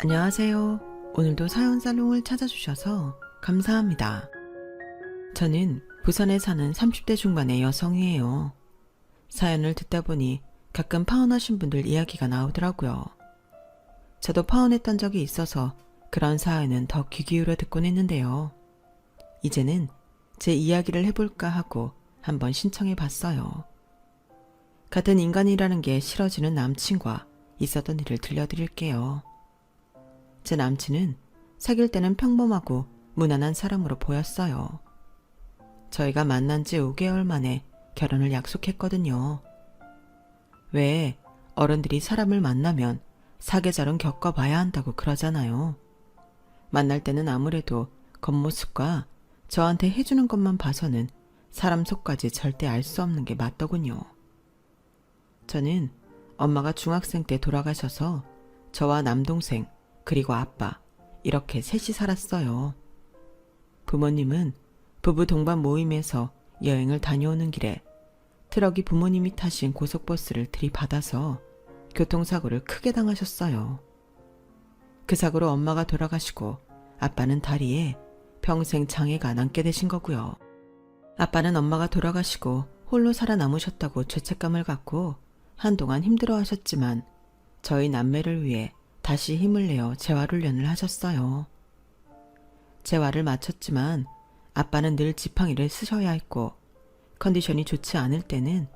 안녕하세요. 오늘도 사연 살롱을 찾아주셔서 감사합니다. 저는 부산에 사는 30대 중반의 여성이에요. 사연을 듣다 보니 가끔 파혼하신 분들 이야기가 나오더라고요. 저도 파혼했던 적이 있어서 그런 사연은 더 귀 기울여 듣곤 했는데요. 이제는 제 이야기를 해볼까 하고 한번 신청해 봤어요. 같은 인간이라는 게 싫어지는 남친과 있었던 일을 들려드릴게요. 제 남친은 사귈 때는 평범하고 무난한 사람으로 보였어요. 저희가 만난 지 5개월 만에 결혼을 약속했거든요. 왜 어른들이 사람을 만나면 사계절은 겪어봐야 한다고 그러잖아요. 만날 때는 아무래도 겉모습과 저한테 해주는 것만 봐서는 사람 속까지 절대 알 수 없는 게 맞더군요. 저는 엄마가 중학생 때 돌아가셔서 저와 남동생 그리고 아빠 이렇게 셋이 살았어요. 부모님은 부부 동반 모임에서 여행을 다녀오는 길에 트럭이 부모님이 타신 고속버스를 들이받아서 교통사고를 크게 당하셨어요. 그 사고로 엄마가 돌아가시고 아빠는 다리에 평생 장애가 남게 되신 거고요. 아빠는 엄마가 돌아가시고 홀로 살아남으셨다고 죄책감을 갖고 한동안 힘들어하셨지만 저희 남매를 위해 다시 힘을 내어 재활훈련을 하셨어요. 재활을 마쳤지만 아빠는 늘 지팡이를 쓰셔야 했고 컨디션이 좋지 않을 때는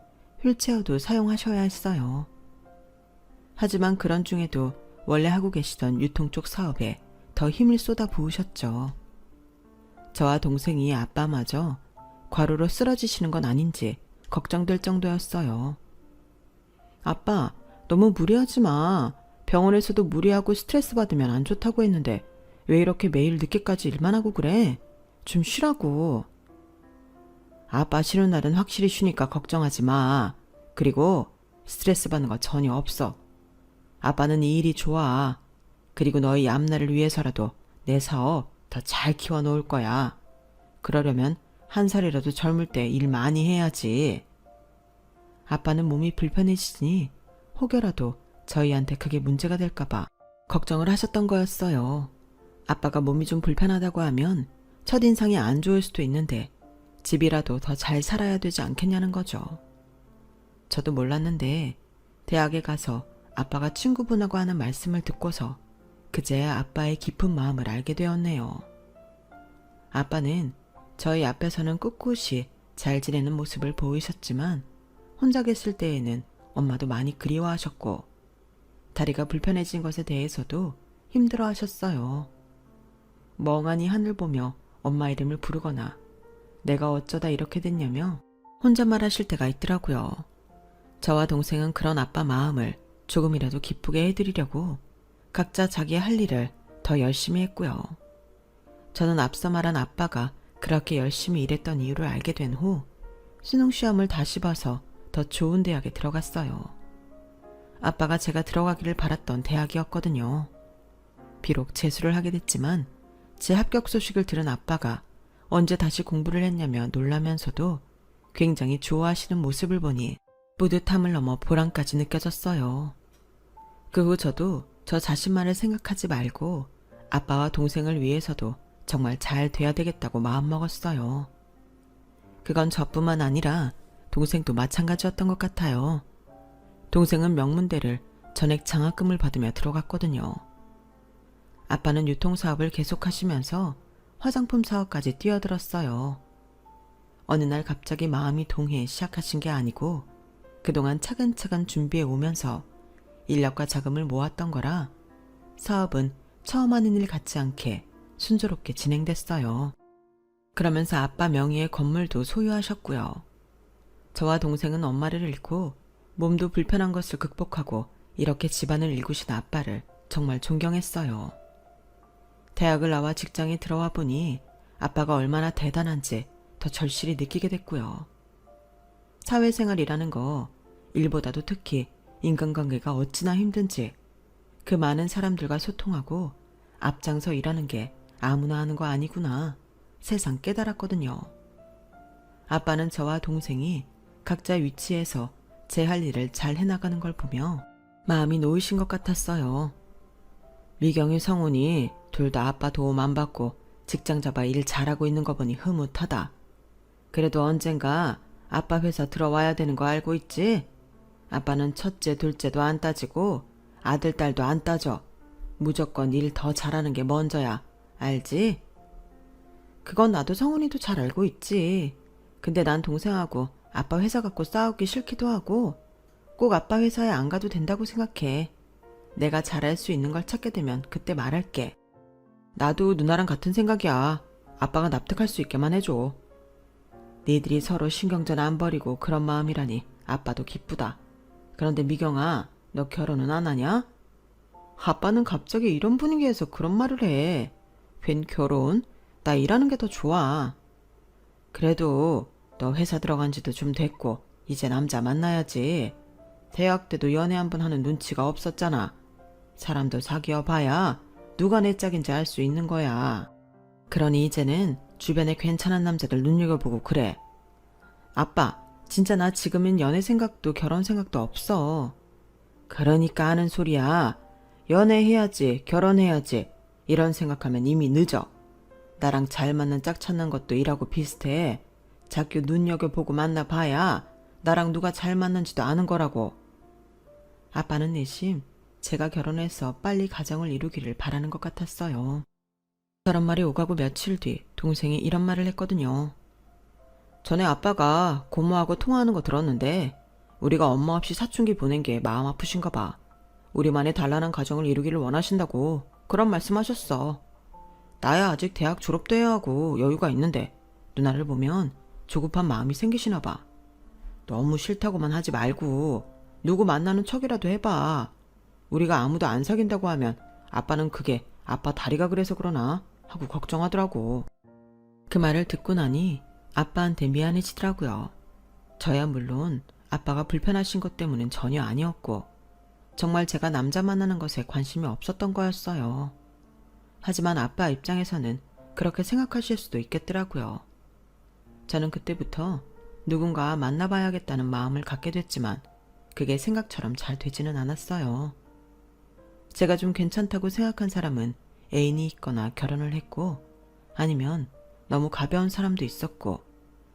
휠체어도 사용하셔야 했어요. 하지만 그런 중에도 원래 하고 계시던 유통 쪽 사업에 더 힘을 쏟아 부으셨죠. 저와 동생이 아빠마저 과로로 쓰러지시는 건 아닌지 걱정될 정도였어요. 아빠, 너무 무리하지 마. 병원에서도 무리하고 스트레스 받으면 안 좋다고 했는데 왜 이렇게 매일 늦게까지 일만 하고 그래? 좀 쉬라고. 아빠 쉬는 날은 확실히 쉬니까 걱정하지 마. 그리고 스트레스 받는 거 전혀 없어. 아빠는 이 일이 좋아. 그리고 너희 앞날을 위해서라도 내 사업 더 잘 키워놓을 거야. 그러려면 한 살이라도 젊을 때 일 많이 해야지. 아빠는 몸이 불편해지니 혹여라도 저희한테 그게 문제가 될까봐 걱정을 하셨던 거였어요. 아빠가 몸이 좀 불편하다고 하면 첫인상이 안 좋을 수도 있는데 집이라도 더 잘 살아야 되지 않겠냐는 거죠. 저도 몰랐는데 대학에 가서 아빠가 친구분하고 하는 말씀을 듣고서 그제야 아빠의 깊은 마음을 알게 되었네요. 아빠는 저희 앞에서는 꿋꿋이 잘 지내는 모습을 보이셨지만 혼자 계실 때에는 엄마도 많이 그리워하셨고 다리가 불편해진 것에 대해서도 힘들어 하셨어요. 멍하니 하늘 보며 엄마 이름을 부르거나 내가 어쩌다 이렇게 됐냐며 혼잣말 하실 때가 있더라고요. 저와 동생은 그런 아빠 마음을 조금이라도 기쁘게 해드리려고 각자 자기의 할 일을 더 열심히 했고요. 저는 앞서 말한 아빠가 그렇게 열심히 일했던 이유를 알게 된 후 수능시험을 다시 봐서 더 좋은 대학에 들어갔어요. 아빠가 제가 들어가기를 바랐던 대학이었거든요. 비록 재수를 하게 됐지만 제 합격 소식을 들은 아빠가 언제 다시 공부를 했냐며 놀라면서도 굉장히 좋아하시는 모습을 보니 뿌듯함을 넘어 보람까지 느껴졌어요. 그 후 저도 저 자신만을 생각하지 말고 아빠와 동생을 위해서도 정말 잘 돼야 되겠다고 마음먹었어요. 그건 저뿐만 아니라 동생도 마찬가지였던 것 같아요. 동생은 명문대를 전액 장학금을 받으며 들어갔거든요. 아빠는 유통사업을 계속하시면서 화장품 사업까지 뛰어들었어요. 어느 날 갑자기 마음이 동해 시작하신 게 아니고 그동안 차근차근 준비해 오면서 인력과 자금을 모았던 거라 사업은 처음 하는 일 같지 않게 순조롭게 진행됐어요. 그러면서 아빠 명의의 건물도 소유하셨고요. 저와 동생은 엄마를 잃고 몸도 불편한 것을 극복하고 이렇게 집안을 일구신 아빠를 정말 존경했어요. 대학을 나와 직장에 들어와 보니 아빠가 얼마나 대단한지 더 절실히 느끼게 됐고요. 사회생활이라는 거 일보다도 특히 인간관계가 어찌나 힘든지 그 많은 사람들과 소통하고 앞장서 일하는 게 아무나 하는 거 아니구나 세상 깨달았거든요. 아빠는 저와 동생이 각자 위치에서 제 할 일을 잘 해나가는 걸 보며 마음이 놓이신 것 같았어요. 미경이 성훈이 둘 다 아빠 도움 안 받고 직장 잡아 일 잘하고 있는 거 보니 흐뭇하다. 그래도 언젠가 아빠 회사 들어와야 되는 거 알고 있지? 아빠는 첫째, 둘째도 안 따지고 아들, 딸도 안 따져. 무조건 일 더 잘하는 게 먼저야. 알지? 그건 나도 성훈이도 잘 알고 있지. 근데 난 동생하고 아빠 회사 갖고 싸우기 싫기도 하고 꼭 아빠 회사에 안 가도 된다고 생각해. 내가 잘할 수 있는 걸 찾게 되면 그때 말할게. 나도 누나랑 같은 생각이야. 아빠가 납득할 수 있게만 해줘. 니들이 서로 신경전 안 버리고 그런 마음이라니 아빠도 기쁘다. 그런데 미경아, 너 결혼은 안 하냐? 아빠는 갑자기 이런 분위기에서 그런 말을 해. 웬 결혼? 나 일하는 게 더 좋아. 그래도 너 회사 들어간 지도 좀 됐고 이제 남자 만나야지. 대학 때도 연애 한 번 하는 눈치가 없었잖아. 사람도 사귀어 봐야 누가 내 짝인지 알 수 있는 거야. 그러니 이제는 주변에 괜찮은 남자들 눈여겨보고 그래. 아빠, 진짜 나 지금은 연애 생각도 결혼 생각도 없어. 그러니까 하는 소리야. 연애해야지, 결혼해야지. 이런 생각하면 이미 늦어. 나랑 잘 맞는 짝 찾는 것도 일하고 비슷해. 자꾸 눈여겨보고 만나봐야 나랑 누가 잘 맞는지도 아는 거라고. 아빠는 내심 제가 결혼해서 빨리 가정을 이루기를 바라는 것 같았어요. 저런 말이 오가고 며칠 뒤 동생이 이런 말을 했거든요. 전에 아빠가 고모하고 통화하는 거 들었는데 우리가 엄마 없이 사춘기 보낸 게 마음 아프신가 봐. 우리만의 단란한 가정을 이루기를 원하신다고 그런 말씀하셨어. 나야 아직 대학 졸업도 해야 하고 여유가 있는데 누나를 보면 조급한 마음이 생기시나 봐. 너무 싫다고만 하지 말고 누구 만나는 척이라도 해봐. 우리가 아무도 안 사귄다고 하면 아빠는 그게 아빠 다리가 그래서 그러나 하고 걱정하더라고. 그 말을 듣고 나니 아빠한테 미안해지더라고요. 저야 물론 아빠가 불편하신 것 때문엔 전혀 아니었고 정말 제가 남자 만나는 것에 관심이 없었던 거였어요. 하지만 아빠 입장에서는 그렇게 생각하실 수도 있겠더라고요. 저는 그때부터 누군가 만나봐야겠다는 마음을 갖게 됐지만 그게 생각처럼 잘 되지는 않았어요. 제가 좀 괜찮다고 생각한 사람은 애인이 있거나 결혼을 했고 아니면 너무 가벼운 사람도 있었고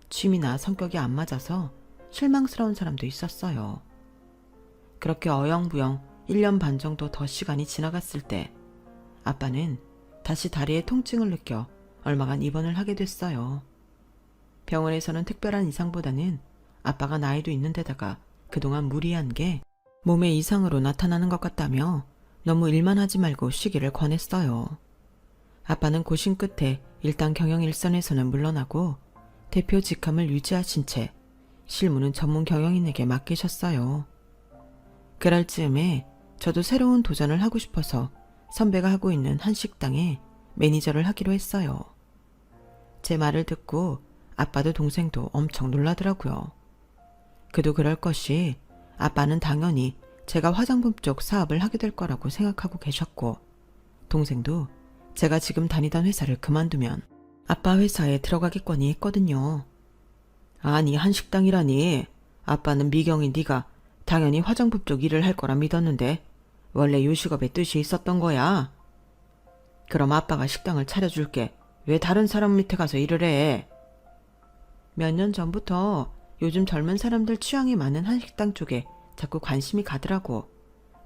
취미나 성격이 안 맞아서 실망스러운 사람도 있었어요. 그렇게 어영부영 1년 반 정도 더 시간이 지나갔을 때 아빠는 다시 다리에 통증을 느껴 얼마간 입원을 하게 됐어요. 병원에서는 특별한 이상보다는 아빠가 나이도 있는 데다가 그동안 무리한 게 몸에 이상으로 나타나는 것 같다며 너무 일만 하지 말고 쉬기를 권했어요. 아빠는 고심 끝에 일단 경영 일선에서는 물러나고 대표 직함을 유지하신 채 실무는 전문 경영인에게 맡기셨어요. 그럴 즈음에 저도 새로운 도전을 하고 싶어서 선배가 하고 있는 한 식당에 매니저를 하기로 했어요. 제 말을 듣고 아빠도 동생도 엄청 놀라더라고요. 그도 그럴 것이 아빠는 당연히 제가 화장품 쪽 사업을 하게 될 거라고 생각하고 계셨고 동생도 제가 지금 다니던 회사를 그만두면 아빠 회사에 들어가겠거니 했거든요. 아니 한식당이라니. 아빠는 미경이 네가 당연히 화장품 쪽 일을 할 거라 믿었는데 원래 요식업의 뜻이 있었던 거야. 그럼 아빠가 식당을 차려줄게. 왜 다른 사람 밑에 가서 일을 해? 몇 년 전부터 요즘 젊은 사람들 취향이 많은 한식당 쪽에 자꾸 관심이 가더라고.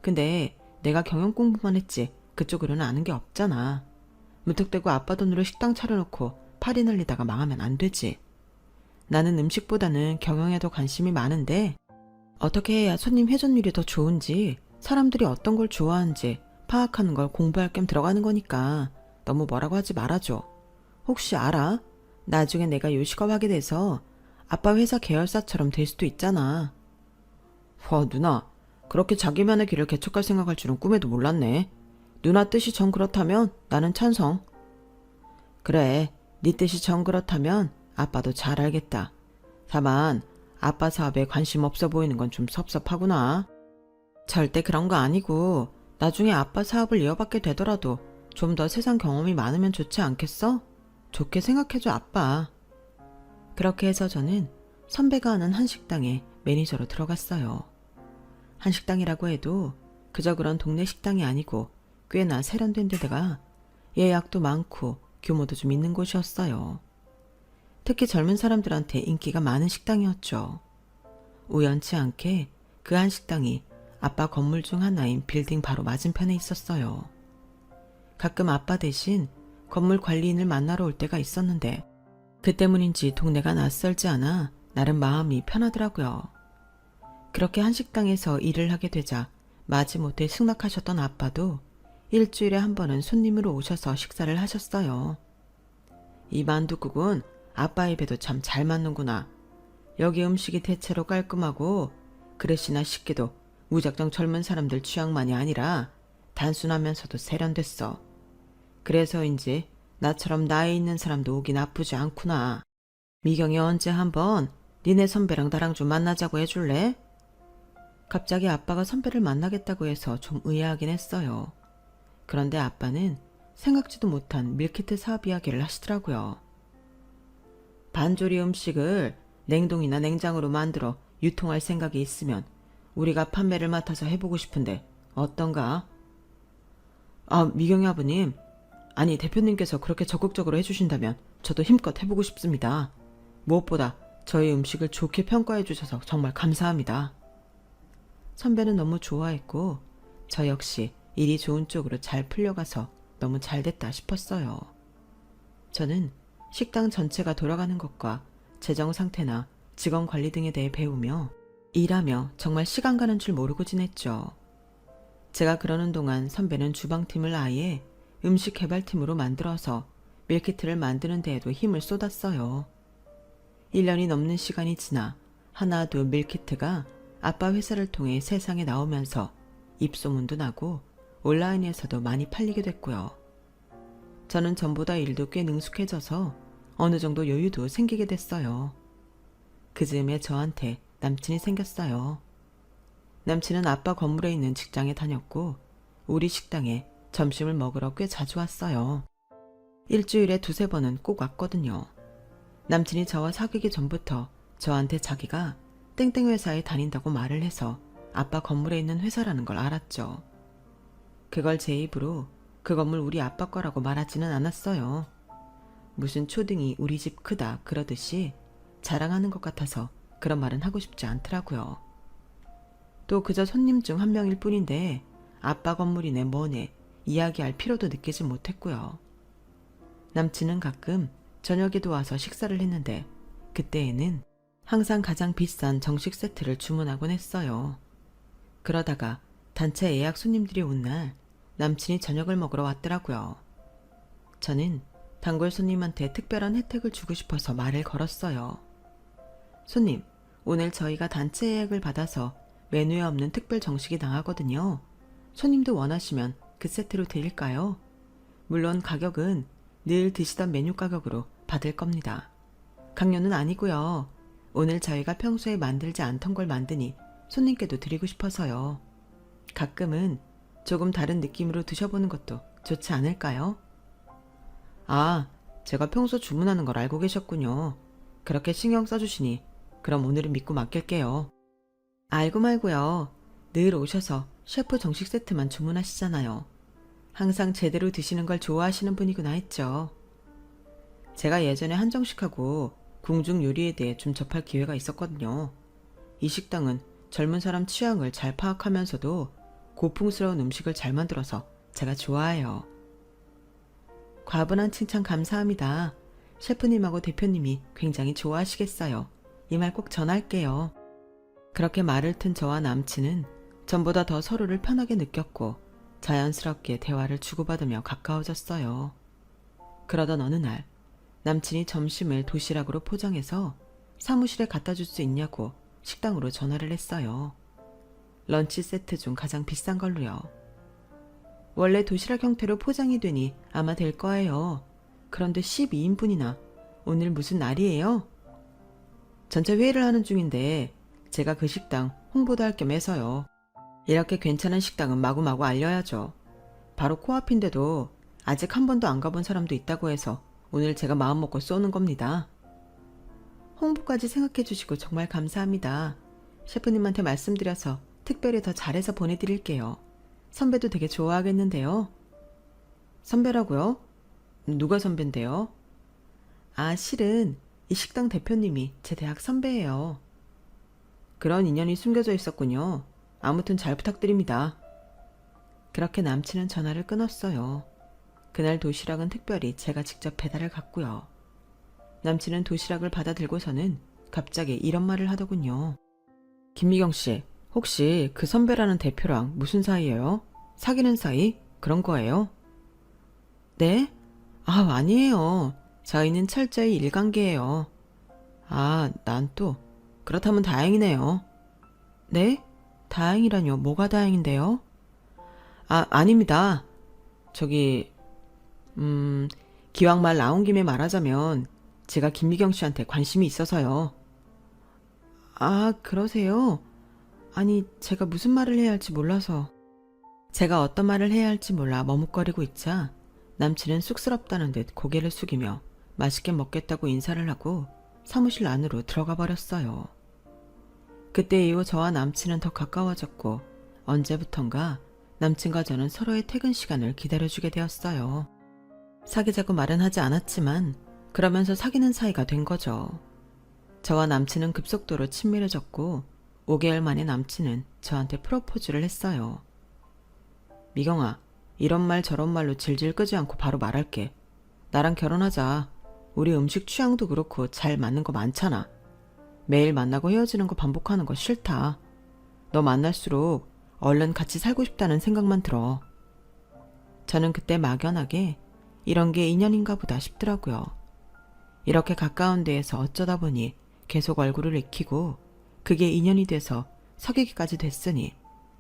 근데 내가 경영 공부만 했지 그쪽으로는 아는 게 없잖아. 무턱대고 아빠 돈으로 식당 차려놓고 파리 날리다가 망하면 안 되지. 나는 음식보다는 경영에 더 관심이 많은데 어떻게 해야 손님 회전율이 더 좋은지 사람들이 어떤 걸 좋아하는지 파악하는 걸 공부할 겸 들어가는 거니까 너무 뭐라고 하지 말아줘. 혹시 알아? 나중에 내가 요식업 하게 돼서 아빠 회사 계열사처럼 될 수도 있잖아. 와 누나, 그렇게 자기만의 길을 개척할 생각할 줄은 꿈에도 몰랐네. 누나 뜻이 정 그렇다면 나는 찬성. 그래, 네 뜻이 정 그렇다면 아빠도 잘 알겠다. 다만 아빠 사업에 관심 없어 보이는 건 좀 섭섭하구나. 절대 그런 거 아니고 나중에 아빠 사업을 이어받게 되더라도 좀 더 세상 경험이 많으면 좋지 않겠어? 좋게 생각해줘 아빠. 그렇게 해서 저는 선배가 하는 한식당에 매니저로 들어갔어요. 한식당이라고 해도 그저 그런 동네 식당이 아니고 꽤나 세련된 데다가 예약도 많고 규모도 좀 있는 곳이었어요. 특히 젊은 사람들한테 인기가 많은 식당이었죠. 우연치 않게 그 한 식당이 아빠 건물 중 하나인 빌딩 바로 맞은편에 있었어요. 가끔 아빠 대신 건물 관리인을 만나러 올 때가 있었는데 그 때문인지 동네가 낯설지 않아 나름 마음이 편하더라고요. 그렇게 한 식당에서 일을 하게 되자 마지못해 승낙하셨던 아빠도 일주일에 한 번은 손님으로 오셔서 식사를 하셨어요. 이 만둣국은 아빠 입에도 참 잘 맞는구나. 여기 음식이 대체로 깔끔하고 그릇이나 식기도 무작정 젊은 사람들 취향만이 아니라 단순하면서도 세련됐어. 그래서인지 나처럼 나이 있는 사람도 오기 나쁘지 않구나. 미경이 언제 한번 니네 선배랑 나랑 좀 만나자고 해줄래? 갑자기 아빠가 선배를 만나겠다고 해서 좀 의아하긴 했어요. 그런데 아빠는 생각지도 못한 밀키트 사업 이야기를 하시더라고요. 반조리 음식을 냉동이나 냉장으로 만들어 유통할 생각이 있으면 우리가 판매를 맡아서 해보고 싶은데 어떤가? 아, 미경이 아버님. 아니, 대표님께서 그렇게 적극적으로 해주신다면 저도 힘껏 해보고 싶습니다. 무엇보다 저희 음식을 좋게 평가해 주셔서 정말 감사합니다. 선배는 너무 좋아했고 저 역시 일이 좋은 쪽으로 잘 풀려가서 너무 잘됐다 싶었어요. 저는 식당 전체가 돌아가는 것과 재정 상태나 직원 관리 등에 대해 배우며 일하며 정말 시간 가는 줄 모르고 지냈죠. 제가 그러는 동안 선배는 주방팀을 아예 음식 개발팀으로 만들어서 밀키트를 만드는 데에도 힘을 쏟았어요. 1년이 넘는 시간이 지나 하나 둘 밀키트가 아빠 회사를 통해 세상에 나오면서 입소문도 나고 온라인에서도 많이 팔리게 됐고요. 저는 전보다 일도 꽤 능숙해져서 어느 정도 여유도 생기게 됐어요. 그 즈음에 저한테 남친이 생겼어요. 남친은 아빠 건물에 있는 직장에 다녔고 우리 식당에 점심을 먹으러 꽤 자주 왔어요. 일주일에 두세 번은 꼭 왔거든요. 남친이 저와 사귀기 전부터 저한테 자기가 땡땡 회사에 다닌다고 말을 해서 아빠 건물에 있는 회사라는 걸 알았죠. 그걸 제 입으로 그 건물 우리 아빠 거라고 말하지는 않았어요. 무슨 초딩이 우리 집 크다 그러듯이 자랑하는 것 같아서 그런 말은 하고 싶지 않더라고요. 또 그저 손님 중 한 명일 뿐인데 아빠 건물이네 뭐네 이야기할 필요도 느끼지 못했고요. 남친은 가끔 저녁에도 와서 식사를 했는데 그때에는 항상 가장 비싼 정식 세트를 주문하곤 했어요. 그러다가 단체 예약 손님들이 온 날 남친이 저녁을 먹으러 왔더라고요. 저는 단골 손님한테 특별한 혜택을 주고 싶어서 말을 걸었어요. 손님, 오늘 저희가 단체 예약을 받아서 메뉴에 없는 특별 정식이 나가거든요. 손님도 원하시면 그 세트로 드릴까요? 물론 가격은 늘 드시던 메뉴 가격으로 받을 겁니다. 강요는 아니고요. 오늘 저희가 평소에 만들지 않던 걸 만드니 손님께도 드리고 싶어서요. 가끔은 조금 다른 느낌으로 드셔보는 것도 좋지 않을까요? 아, 제가 평소 주문하는 걸 알고 계셨군요. 그렇게 신경 써주시니 그럼 오늘은 믿고 맡길게요. 알고 말고요. 늘 오셔서 셰프 정식 세트만 주문하시잖아요. 항상 제대로 드시는 걸 좋아하시는 분이구나 했죠. 제가 예전에 한정식하고 궁중 요리에 대해 좀 접할 기회가 있었거든요. 이 식당은 젊은 사람 취향을 잘 파악하면서도 고풍스러운 음식을 잘 만들어서 제가 좋아해요. 과분한 칭찬 감사합니다. 셰프님하고 대표님이 굉장히 좋아하시겠어요. 이 말 꼭 전할게요. 그렇게 말을 튼 저와 남친은 전보다 더 서로를 편하게 느꼈고 자연스럽게 대화를 주고받으며 가까워졌어요. 그러던 어느 날 남친이 점심을 도시락으로 포장해서 사무실에 갖다 줄 수 있냐고 식당으로 전화를 했어요. 런치 세트 중 가장 비싼 걸로요. 원래 도시락 형태로 포장이 되니 아마 될 거예요. 그런데 12인분이나 오늘 무슨 날이에요? 전체 회의를 하는 중인데 제가 그 식당 홍보도 할 겸 해서요. 이렇게 괜찮은 식당은 마구마구 알려야죠. 바로 코앞인데도 아직 한 번도 안 가본 사람도 있다고 해서 오늘 제가 마음먹고 쏘는 겁니다. 홍보까지 생각해 주시고 정말 감사합니다. 셰프님한테 말씀드려서 특별히 더 잘해서 보내드릴게요. 선배도 되게 좋아하겠는데요. 선배라고요? 누가 선배인데요? 아, 실은 이 식당 대표님이 제 대학 선배예요. 그런 인연이 숨겨져 있었군요. 아무튼 잘 부탁드립니다. 그렇게 남친은 전화를 끊었어요. 그날 도시락은 특별히 제가 직접 배달을 갔고요. 남친은 도시락을 받아 들고서는 갑자기 이런 말을 하더군요. 김미경 씨, 혹시 그 선배라는 대표랑 무슨 사이예요? 사귀는 사이? 그런 거예요? 네? 아, 아니에요. 저희는 철저히 일관계예요. 아, 난 또. 그렇다면 다행이네요. 네? 다행이라뇨. 뭐가 다행인데요? 아, 아닙니다. 저기, 기왕 말 나온 김에 말하자면 제가 김미경 씨한테 관심이 있어서요. 아, 그러세요? 아니, 제가 무슨 말을 해야 할지 몰라서. 제가 어떤 말을 해야 할지 몰라 머뭇거리고 있자 남친은 쑥스럽다는 듯 고개를 숙이며 맛있게 먹겠다고 인사를 하고 사무실 안으로 들어가 버렸어요. 그때 이후 저와 남친은 더 가까워졌고 언제부턴가 남친과 저는 서로의 퇴근 시간을 기다려주게 되었어요. 사귀자고 말은 하지 않았지만 그러면서 사귀는 사이가 된 거죠. 저와 남친은 급속도로 친밀해졌고 5개월 만에 남친은 저한테 프로포즈를 했어요. 미경아, 이런 말 저런 말로 질질 끄지 않고 바로 말할게. 나랑 결혼하자. 우리 음식 취향도 그렇고 잘 맞는 거 많잖아. 매일 만나고 헤어지는 거 반복하는 거 싫다. 너 만날수록 얼른 같이 살고 싶다는 생각만 들어. 저는 그때 막연하게 이런 게 인연인가 보다 싶더라고요. 이렇게 가까운 데에서 어쩌다 보니 계속 얼굴을 익히고 그게 인연이 돼서 사귀기까지 됐으니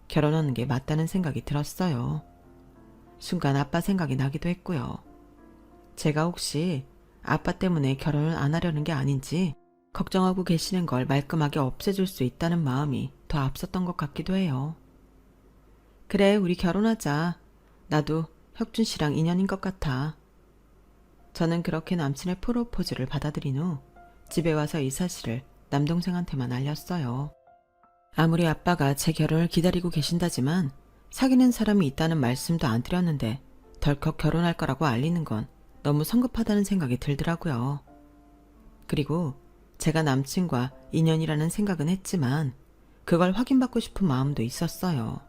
결혼하는 게 맞다는 생각이 들었어요. 순간 아빠 생각이 나기도 했고요. 제가 혹시 아빠 때문에 결혼을 안 하려는 게 아닌지 걱정하고 계시는 걸 말끔하게 없애줄 수 있다는 마음이 더 앞섰던 것 같기도 해요. 그래, 우리 결혼하자. 나도 혁준 씨랑 인연인 것 같아. 저는 그렇게 남친의 프로포즈를 받아들인 후 집에 와서 이 사실을 남동생한테만 알렸어요. 아무리 아빠가 제 결혼을 기다리고 계신다지만 사귀는 사람이 있다는 말씀도 안 드렸는데 덜컥 결혼할 거라고 알리는 건 너무 성급하다는 생각이 들더라고요. 그리고 제가 남친과 인연이라는 생각은 했지만 그걸 확인받고 싶은 마음도 있었어요.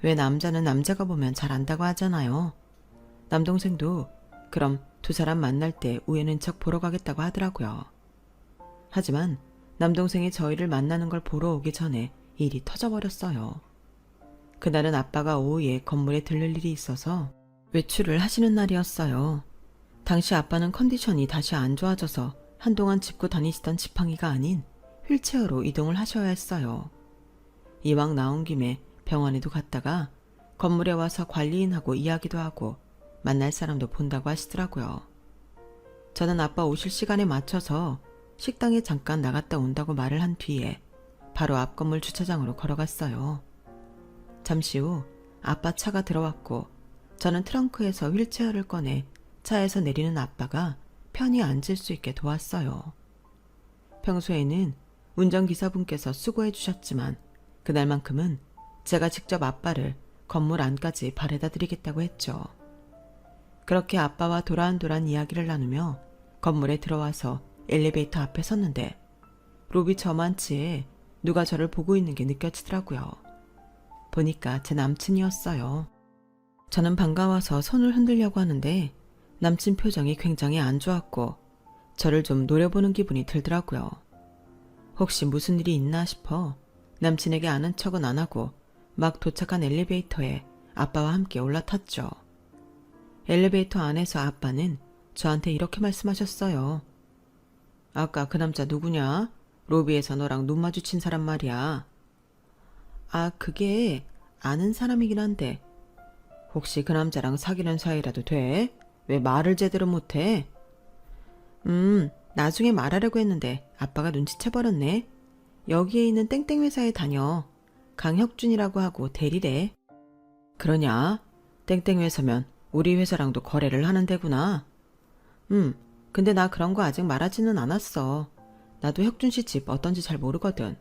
왜 남자는 남자가 보면 잘 안다고 하잖아요. 남동생도 그럼 두 사람 만날 때 우애는 척 보러 가겠다고 하더라고요. 하지만 남동생이 저희를 만나는 걸 보러 오기 전에 일이 터져버렸어요. 그날은 아빠가 오후에 건물에 들를 일이 있어서 외출을 하시는 날이었어요. 당시 아빠는 컨디션이 다시 안 좋아져서 한동안 짚고 다니시던 지팡이가 아닌 휠체어로 이동을 하셔야 했어요. 이왕 나온 김에 병원에도 갔다가 건물에 와서 관리인하고 이야기도 하고 만날 사람도 본다고 하시더라고요. 저는 아빠 오실 시간에 맞춰서 식당에 잠깐 나갔다 온다고 말을 한 뒤에 바로 앞 건물 주차장으로 걸어갔어요. 잠시 후 아빠 차가 들어왔고 저는 트렁크에서 휠체어를 꺼내 차에서 내리는 아빠가 편히 앉을 수 있게 도왔어요. 평소에는 운전기사분께서 수고해 주셨지만 그날만큼은 제가 직접 아빠를 건물 안까지 바래다 드리겠다고 했죠. 그렇게 아빠와 도란도란 이야기를 나누며 건물에 들어와서 엘리베이터 앞에 섰는데 로비 저만치에 누가 저를 보고 있는 게 느껴지더라고요. 보니까 제 남친이었어요. 저는 반가워서 손을 흔들려고 하는데 남친 표정이 굉장히 안 좋았고 저를 좀 노려보는 기분이 들더라고요. 혹시 무슨 일이 있나 싶어 남친에게 아는 척은 안 하고 막 도착한 엘리베이터에 아빠와 함께 올라탔죠. 엘리베이터 안에서 아빠는 저한테 이렇게 말씀하셨어요. 아까 그 남자 누구냐? 로비에서 너랑 눈 마주친 사람 말이야. 아, 그게 아는 사람이긴 한데 혹시 그 남자랑 사귀는 사이라도 돼? 왜 말을 제대로 못해? 나중에 말하려고 했는데 아빠가 눈치채버렸네. 여기에 있는 땡땡 회사에 다녀. 강혁준이라고 하고 대리래. 그러냐? 땡땡 회사면 우리 회사랑도 거래를 하는 데구나. 근데 나 그런 거 아직 말하지는 않았어. 나도 혁준 씨 집 어떤지 잘 모르거든.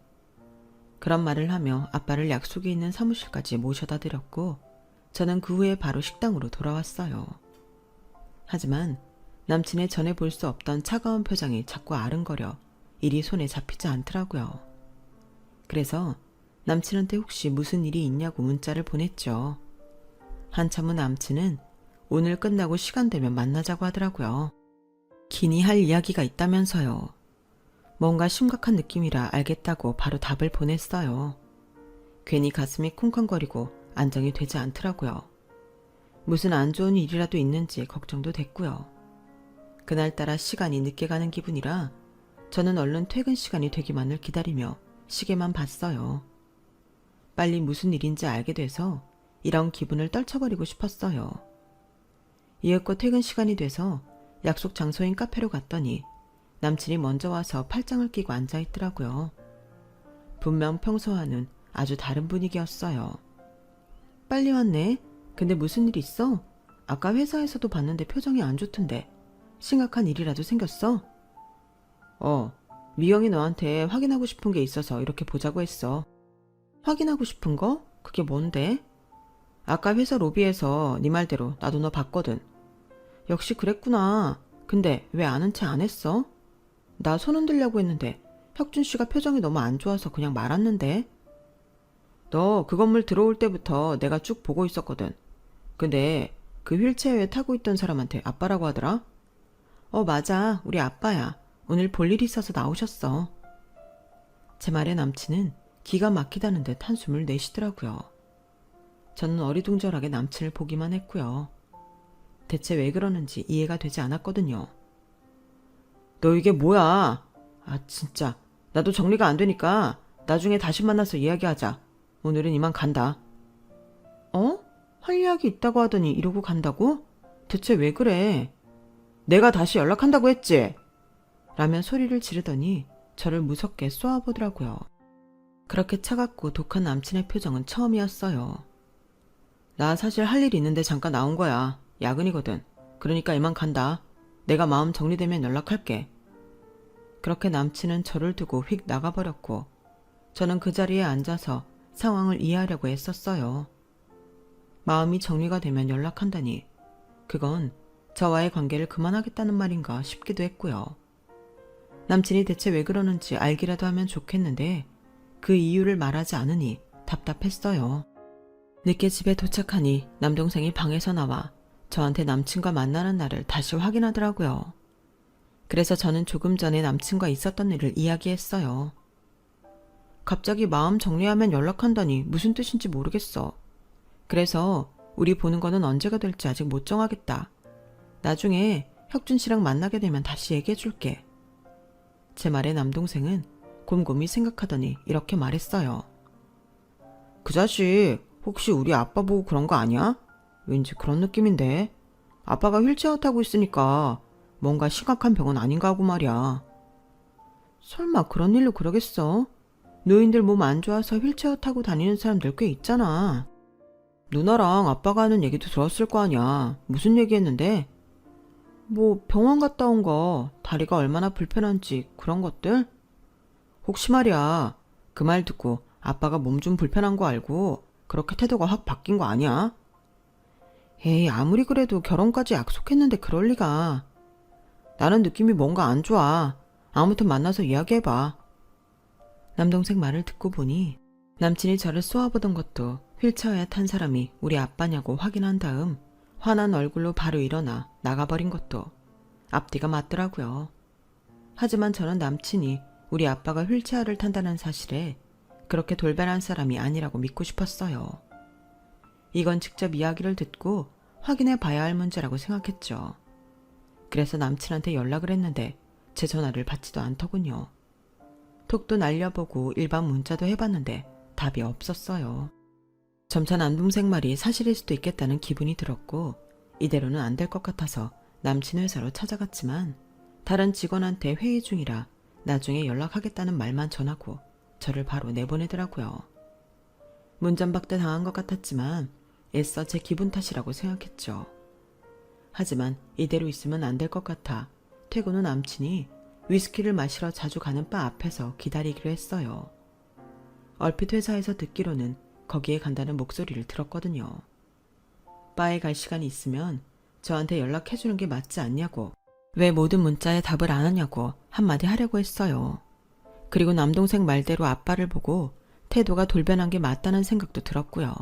그런 말을 하며 아빠를 약속이 있는 사무실까지 모셔다 드렸고 저는 그 후에 바로 식당으로 돌아왔어요. 하지만 남친의 전에 볼 수 없던 차가운 표정이 자꾸 아른거려 일이 손에 잡히지 않더라고요. 그래서 남친한테 혹시 무슨 일이 있냐고 문자를 보냈죠. 한참 후 남친은 오늘 끝나고 시간 되면 만나자고 하더라고요. 기니 할 이야기가 있다면서요. 뭔가 심각한 느낌이라 알겠다고 바로 답을 보냈어요. 괜히 가슴이 쿵쾅거리고 안정이 되지 않더라고요. 무슨 안 좋은 일이라도 있는지 걱정도 됐고요. 그날따라 시간이 늦게 가는 기분이라 저는 얼른 퇴근 시간이 되기만을 기다리며 시계만 봤어요. 빨리 무슨 일인지 알게 돼서 이런 기분을 떨쳐버리고 싶었어요. 이윽고 퇴근 시간이 돼서 약속 장소인 카페로 갔더니 남친이 먼저 와서 팔짱을 끼고 앉아있더라고요. 분명 평소와는 아주 다른 분위기였어요. 빨리 왔네. 근데 무슨 일 있어? 아까 회사에서도 봤는데 표정이 안 좋던데. 심각한 일이라도 생겼어? 미영이 너한테 확인하고 싶은 게 있어서 이렇게 보자고 했어. 확인하고 싶은 거? 그게 뭔데? 아까 회사 로비에서 네 말대로 나도 너 봤거든. 역시 그랬구나. 근데 왜 아는 체 안 했어? 나 손 흔들려고 했는데 혁준 씨가 표정이 너무 안 좋아서 그냥 말았는데. 너 그 건물 들어올 때부터 내가 쭉 보고 있었거든. 근데 그 휠체어에 타고 있던 사람한테 아빠라고 하더라? 맞아. 우리 아빠야. 오늘 볼 일이 있어서 나오셨어. 제 말에 남친은 기가 막히다는 듯 한숨을 내쉬더라고요. 저는 어리둥절하게 남친을 보기만 했고요. 대체 왜 그러는지 이해가 되지 않았거든요. 너 이게 뭐야? 진짜. 나도 정리가 안 되니까 나중에 다시 만나서 이야기하자. 오늘은 이만 간다. 할 이야기 있다고 하더니 이러고 간다고? 대체 왜 그래? 내가 다시 연락한다고 했지? 라며 소리를 지르더니 저를 무섭게 쏘아보더라고요. 그렇게 차갑고 독한 남친의 표정은 처음이었어요. 나 사실 할 일이 있는데 잠깐 나온 거야. 야근이거든. 그러니까 이만 간다. 내가 마음 정리되면 연락할게. 그렇게 남친은 저를 두고 휙 나가버렸고 저는 그 자리에 앉아서 상황을 이해하려고 애썼어요. 마음이 정리가 되면 연락한다니 그건 저와의 관계를 그만하겠다는 말인가 싶기도 했고요. 남친이 대체 왜 그러는지 알기라도 하면 좋겠는데 그 이유를 말하지 않으니 답답했어요. 늦게 집에 도착하니 남동생이 방에서 나와 저한테 남친과 만나는 날을 다시 확인하더라고요. 그래서 저는 조금 전에 남친과 있었던 일을 이야기했어요. 갑자기 마음 정리하면 연락한다니 무슨 뜻인지 모르겠어. 그래서 우리 보는 거는 언제가 될지 아직 못 정하겠다. 나중에 혁준 씨랑 만나게 되면 다시 얘기해 줄게. 제 말에 남동생은 곰곰이 생각하더니 이렇게 말했어요. 그 자식 혹시 우리 아빠 보고 그런 거 아니야? 왠지 그런 느낌인데. 아빠가 휠체어 타고 있으니까 뭔가 심각한 병은 아닌가 하고 말이야. 설마 그런 일로 그러겠어? 노인들 몸 안 좋아서 휠체어 타고 다니는 사람들 꽤 있잖아. 누나랑 아빠가 하는 얘기도 들었을 거 아니야. 무슨 얘기했는데? 뭐 병원 갔다 온 거, 다리가 얼마나 불편한지 그런 것들? 혹시 말이야, 그 말 듣고 아빠가 몸 좀 불편한 거 알고 그렇게 태도가 확 바뀐 거 아니야? 에이, 아무리 그래도 결혼까지 약속했는데 그럴 리가. 나는 느낌이 뭔가 안 좋아. 아무튼 만나서 이야기해봐. 남동생 말을 듣고 보니 남친이 저를 쏘아보던 것도 휠체어에 탄 사람이 우리 아빠냐고 확인한 다음 화난 얼굴로 바로 일어나 나가버린 것도 앞뒤가 맞더라고요. 하지만 저는 남친이 우리 아빠가 휠체어를 탄다는 사실에 그렇게 돌변한 사람이 아니라고 믿고 싶었어요. 이건 직접 이야기를 듣고 확인해 봐야 할 문제라고 생각했죠. 그래서 남친한테 연락을 했는데 제 전화를 받지도 않더군요. 톡도 날려보고 일반 문자도 해봤는데 답이 없었어요. 점차 남동생 말이 사실일 수도 있겠다는 기분이 들었고 이대로는 안 될 것 같아서 남친 회사로 찾아갔지만 다른 직원한테 회의 중이라 나중에 연락하겠다는 말만 전하고 저를 바로 내보내더라고요. 문전박대 당한 것 같았지만 애써 제 기분 탓이라고 생각했죠. 하지만 이대로 있으면 안 될 것 같아 퇴근 후 남친이 위스키를 마시러 자주 가는 바 앞에서 기다리기로 했어요. 얼핏 회사에서 듣기로는 거기에 간다는 목소리를 들었거든요. 바에 갈 시간이 있으면 저한테 연락해주는 게 맞지 않냐고, 왜 모든 문자에 답을 안 하냐고 한마디 하려고 했어요. 그리고 남동생 말대로 아빠를 보고 태도가 돌변한 게 맞다는 생각도 들었고요.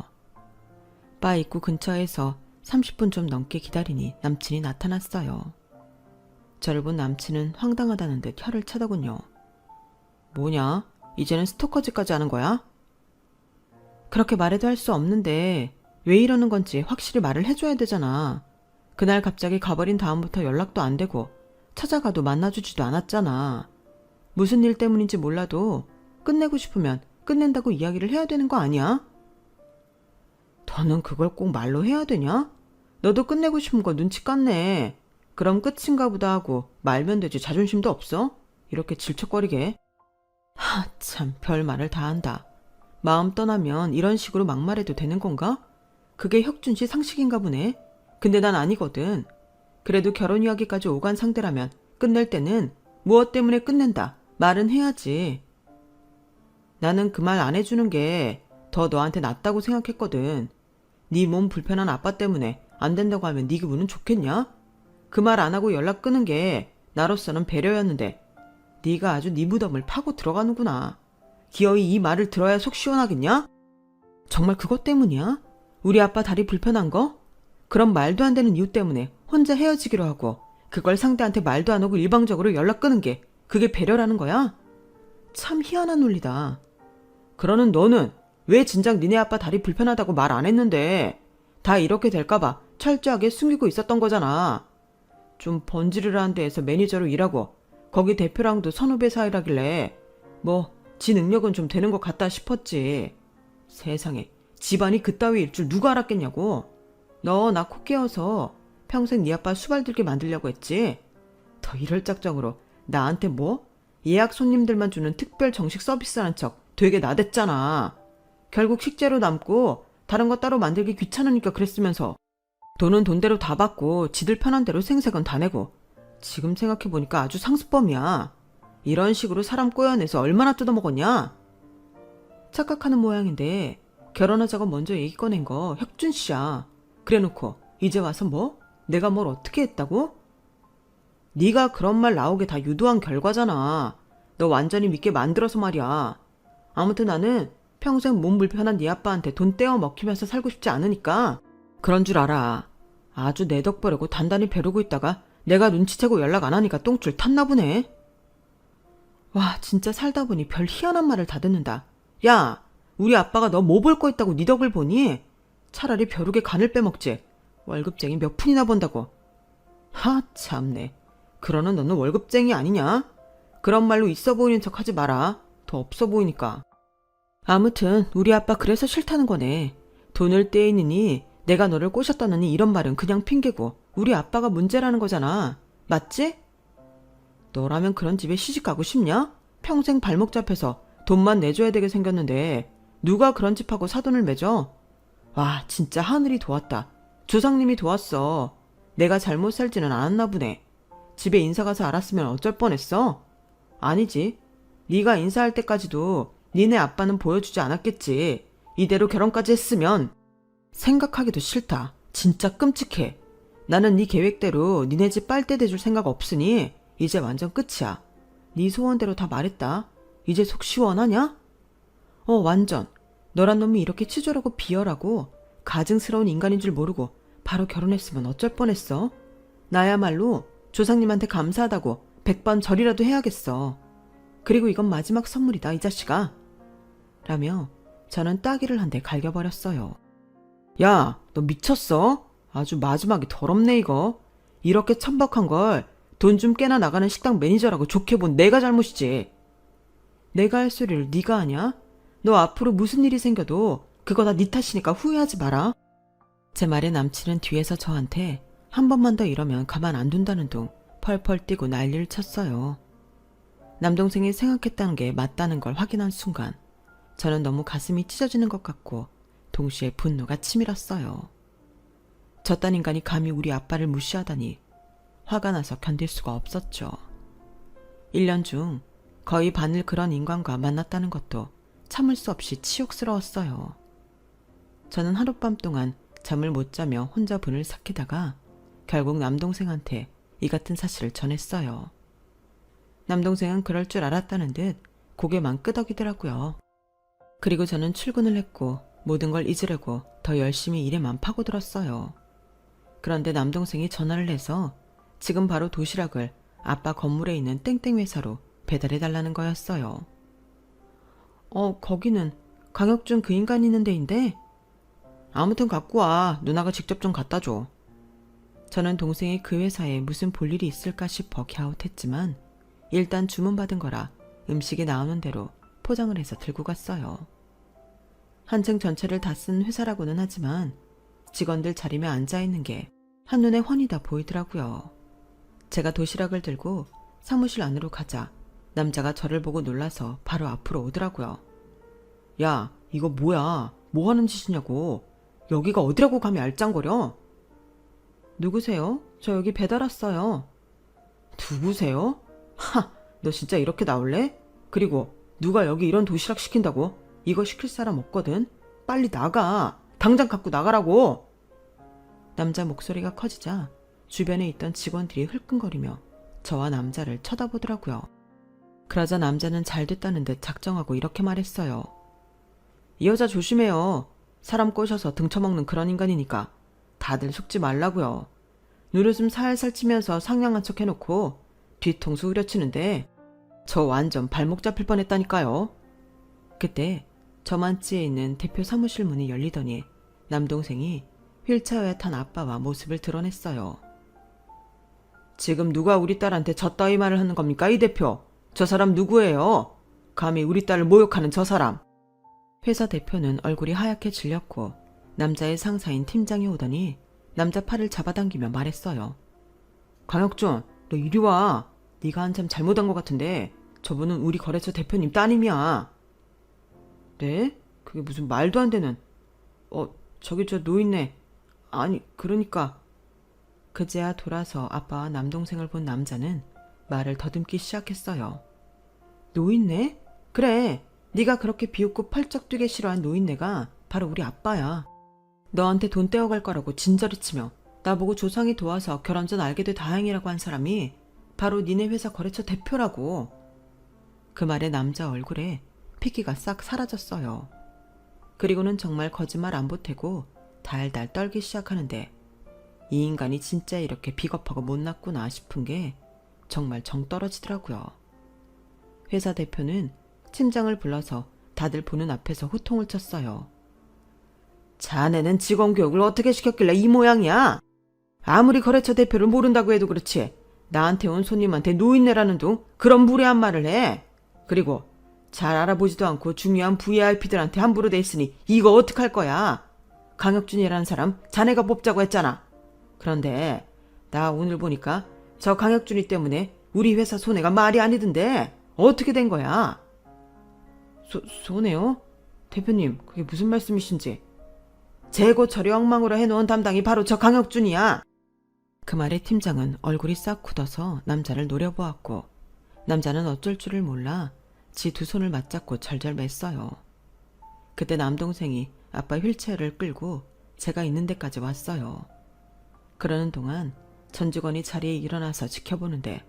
바 입구 근처에서 30분 좀 넘게 기다리니 남친이 나타났어요. 저를 본 남친은 황당하다는 듯 혀를 차더군요. 뭐냐? 이제는 스토커즈까지 하는 거야? 그렇게 말해도 할 수 없는데 왜 이러는 건지 확실히 말을 해줘야 되잖아. 그날 갑자기 가버린 다음부터 연락도 안 되고 찾아가도 만나주지도 않았잖아. 무슨 일 때문인지 몰라도 끝내고 싶으면 끝낸다고 이야기를 해야 되는 거 아니야? 너는 그걸 꼭 말로 해야 되냐? 너도 끝내고 싶은 거 눈치 깠네. 그럼 끝인가 보다 하고 말면 되지, 자존심도 없어? 이렇게 질척거리게. 참 별말을 다 한다. 마음 떠나면 이런 식으로 막말해도 되는 건가? 그게 혁준씨 상식인가 보네. 근데 난 아니거든. 그래도 결혼 이야기까지 오간 상대라면 끝낼 때는 무엇 때문에 끝낸다 말은 해야지. 나는 그 말 안 해주는 게 더 너한테 낫다고 생각했거든. 네 몸 불편한 아빠 때문에 안 된다고 하면 네 기분은 좋겠냐? 그 말 안 하고 연락 끄는 게 나로서는 배려였는데 네가 아주 네 무덤을 파고 들어가는구나. 기어이 이 말을 들어야 속 시원하겠냐? 정말 그것 때문이야? 우리 아빠 다리 불편한 거? 그럼 말도 안 되는 이유 때문에 혼자 헤어지기로 하고 그걸 상대한테 말도 안 하고 일방적으로 연락 끄는 게 그게 배려라는 거야? 참 희한한 논리다. 그러는 너는 왜 진작 니네 아빠 다리 불편하다고 말 안 했는데 다 이렇게 될까봐 철저하게 숨기고 있었던 거잖아. 좀 번지르르한 데에서 매니저로 일하고 거기 대표랑도 선후배 사이라길래 뭐 지 능력은 좀 되는 것 같다 싶었지. 세상에 집안이 그따위일 줄 누가 알았겠냐고. 너 나 코 깨어서 평생 네 아빠 수발 들게 만들려고 했지. 더 이럴 작정으로 나한테 뭐? 예약 손님들만 주는 특별 정식 서비스라는 척 되게 나댔잖아. 결국 식재료 남고 다른 거 따로 만들기 귀찮으니까 그랬으면서 돈은 돈대로 다 받고 지들 편한 대로 생색은 다 내고 지금 생각해보니까 아주 상습범이야. 이런 식으로 사람 꼬여내서 얼마나 뜯어먹었냐? 착각하는 모양인데 결혼하자고 먼저 얘기 꺼낸 거 혁준 씨야. 그래놓고 이제 와서 뭐? 내가 뭘 어떻게 했다고? 네가 그런 말 나오게 다 유도한 결과잖아. 너 완전히 믿게 만들어서 말이야. 아무튼 나는 평생 몸 불편한 네 아빠한테 돈 떼어 먹히면서 살고 싶지 않으니까 그런 줄 알아. 아주 내 덕 보려고 단단히 벼르고 있다가 내가 눈치채고 연락 안 하니까 똥줄 탔나 보네. 와, 진짜 살다 보니 별 희한한 말을 다 듣는다. 야, 우리 아빠가 너 뭐 볼 거 있다고 네 덕을 보니? 차라리 벼룩에 간을 빼먹지. 월급쟁이 몇 푼이나 번다고. 하, 참네. 그러는 너는 월급쟁이 아니냐? 그런 말로 있어 보이는 척 하지 마라. 더 없어 보이니까. 아무튼 우리 아빠 그래서 싫다는 거네. 돈을 떼이느니 내가 너를 꼬셨다느니 이런 말은 그냥 핑계고 우리 아빠가 문제라는 거잖아. 맞지? 너라면 그런 집에 시집 가고 싶냐? 평생 발목 잡혀서 돈만 내줘야 되게 생겼는데 누가 그런 집하고 사돈을 맺어? 와, 진짜 하늘이 도왔다. 조상님이 도왔어. 내가 잘못 살지는 않았나 보네. 집에 인사 가서 알았으면 어쩔 뻔했어? 아니지. 네가 인사할 때까지도 니네 아빠는 보여주지 않았겠지. 이대로 결혼까지 했으면. 생각하기도 싫다. 진짜 끔찍해. 나는 네 계획대로 니네 집 빨대 대줄 생각 없으니 이제 완전 끝이야. 네 소원대로 다 말했다. 이제 속 시원하냐? 완전. 너란 놈이 이렇게 치졸하고 비열하고 가증스러운 인간인 줄 모르고 바로 결혼했으면 어쩔 뻔했어. 나야말로 조상님한테 감사하다고 100번 절이라도 해야겠어. 그리고 이건 마지막 선물이다, 이 자식아. 라며 저는 따귀를 한 대 갈겨버렸어요. 야, 너 미쳤어? 아주 마지막이 더럽네 이거. 이렇게 천박한 걸 돈 좀 깨나 나가는 식당 매니저라고 좋게 본 내가 잘못이지. 내가 할 소리를 네가 하냐? 너 앞으로 무슨 일이 생겨도 그거 다 네 탓이니까 후회하지 마라. 제 말에 남친은 뒤에서 저한테 한 번만 더 이러면 가만 안 둔다는 둥 펄펄 뛰고 난리를 쳤어요. 남동생이 생각했다는 게 맞다는 걸 확인한 순간 저는 너무 가슴이 찢어지는 것 같고 동시에 분노가 치밀었어요. 저딴 인간이 감히 우리 아빠를 무시하다니 화가 나서 견딜 수가 없었죠. 1년 중 거의 반을 그런 인간과 만났다는 것도 참을 수 없이 치욕스러웠어요. 저는 하룻밤 동안 잠을 못 자며 혼자 분을 삭히다가 결국 남동생한테 이 같은 사실을 전했어요. 남동생은 그럴 줄 알았다는 듯 고개만 끄덕이더라고요. 그리고 저는 출근을 했고 모든 걸 잊으려고 더 열심히 일에만 파고들었어요. 그런데 남동생이 전화를 해서 지금 바로 도시락을 아빠 건물에 있는 땡땡 회사로 배달해달라는 거였어요. 거기는 강혁준 그 인간 있는 데인데? 아무튼 갖고 와. 누나가 직접 좀 갖다 줘. 저는 동생이 그 회사에 무슨 볼 일이 있을까 싶어 갸웃했지만 일단 주문받은 거라 음식이 나오는 대로 포장을 해서 들고 갔어요. 한층 전체를 다 쓴 회사라고는 하지만 직원들 자리에 앉아있는 게 한눈에 훤히 다 보이더라고요. 제가 도시락을 들고 사무실 안으로 가자 남자가 저를 보고 놀라서 바로 앞으로 오더라고요. 야, 이거 뭐야? 뭐 하는 짓이냐고. 여기가 어디라고 감히 알짱거려? 누구세요? 저 여기 배달 왔어요. 누구세요? 하, 너 진짜 이렇게 나올래? 그리고 누가 여기 이런 도시락 시킨다고? 이거 시킬 사람 없거든? 빨리 나가. 당장 갖고 나가라고. 남자 목소리가 커지자 주변에 있던 직원들이 흘끈거리며 저와 남자를 쳐다보더라고요. 그러자 남자는 잘 됐다는 듯 작정하고 이렇게 말했어요. 이 여자 조심해요. 사람 꼬셔서 등쳐먹는 그런 인간이니까 다들 속지 말라고요. 눈웃음 살살 치면서 상냥한 척 해놓고 뒤통수 후려치는데 저 완전 발목 잡힐 뻔했다니까요. 그때 저만치에 있는 대표 사무실 문이 열리더니 남동생이 휠체어에 탄 아빠와 모습을 드러냈어요. 지금 누가 우리 딸한테 저 따위 말을 하는 겁니까, 이 대표? 저 사람 누구예요? 감히 우리 딸을 모욕하는 저 사람. 회사 대표는 얼굴이 하얗게 질렸고 남자의 상사인 팀장이 오더니 남자 팔을 잡아당기며 말했어요. 강혁준, 너 이리 와. 네가 한참 잘못한 것 같은데 저분은 우리 거래처 대표님 따님이야. 네? 그게 무슨 말도 안 되는. 저기 저 노인네. 아니 그러니까. 그제야 돌아서 아빠와 남동생을 본 남자는 말을 더듬기 시작했어요. 노인네? 그래. 네가 그렇게 비웃고 펄쩍 뛰게 싫어한 노인네가 바로 우리 아빠야. 너한테 돈 떼어갈 거라고 진저리 치며 나보고 조상이 도와서 결혼 전 알게 돼 다행이라고 한 사람이 바로 니네 회사 거래처 대표라고. 그 말에 남자 얼굴에 핏기가 싹 사라졌어요. 그리고는 정말 거짓말 안 보태고 달달 떨기 시작하는데 이 인간이 진짜 이렇게 비겁하고 못났구나 싶은 게 정말 정 떨어지더라고요. 회사 대표는 팀장을 불러서 다들 보는 앞에서 호통을 쳤어요. 자네는 직원 교육을 어떻게 시켰길래 이 모양이야? 아무리 거래처 대표를 모른다고 해도 그렇지 나한테 온 손님한테 노인네라는 둥 그런 무례한 말을 해. 그리고 잘 알아보지도 않고 중요한 VIP들한테 함부로 돼 있으니 이거 어떡할 거야? 강혁준이라는 사람 자네가 뽑자고 했잖아. 그런데 나 오늘 보니까 저 강혁준이 때문에 우리 회사 손해가 말이 아니던데 어떻게 된 거야? 손해요? 대표님 그게 무슨 말씀이신지. 재고 처리 엉망으로 해놓은 담당이 바로 저 강혁준이야. 그 말에 팀장은 얼굴이 싹 굳어서 남자를 노려보았고 남자는 어쩔 줄을 몰라 지 두 손을 맞잡고 절절 맸어요. 그때 남동생이 아빠 휠체어를 끌고 제가 있는 데까지 왔어요. 그러는 동안 전 직원이 자리에 일어나서 지켜보는데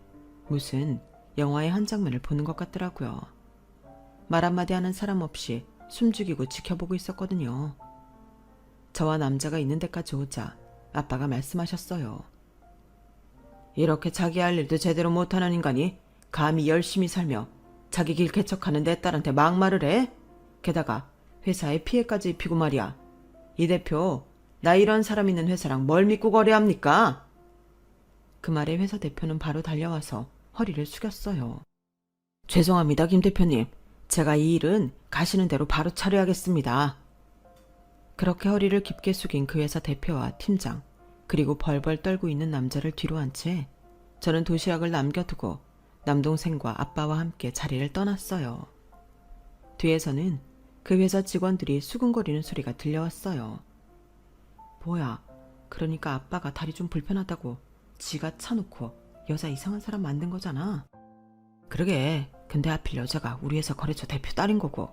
무슨 영화의 한 장면을 보는 것 같더라고요. 말 한마디 하는 사람 없이 숨죽이고 지켜보고 있었거든요. 저와 남자가 있는 데까지 오자 아빠가 말씀하셨어요. 이렇게 자기 할 일도 제대로 못하는 인간이 감히 열심히 살며 자기 길 개척하는 내 딸한테 막말을 해? 게다가 회사에 피해까지 입히고 말이야. 이 대표, 나 이런 사람 있는 회사랑 뭘 믿고 거래합니까? 그 말에 회사 대표는 바로 달려와서 허리를 숙였어요. 죄송합니다, 김 대표님. 제가 이 일은 가시는 대로 바로 처리하겠습니다. 그렇게 허리를 깊게 숙인 그 회사 대표와 팀장, 그리고 벌벌 떨고 있는 남자를 뒤로 한 채 저는 도시락을 남겨두고 남동생과 아빠와 함께 자리를 떠났어요. 뒤에서는 그 회사 직원들이 수근거리는 소리가 들려왔어요. 뭐야, 그러니까 아빠가 다리 좀 불편하다고 지가 차놓고 여자 이상한 사람 만든 거잖아. 그러게, 근데 하필 여자가 우리 회사 거래처 대표 딸인 거고.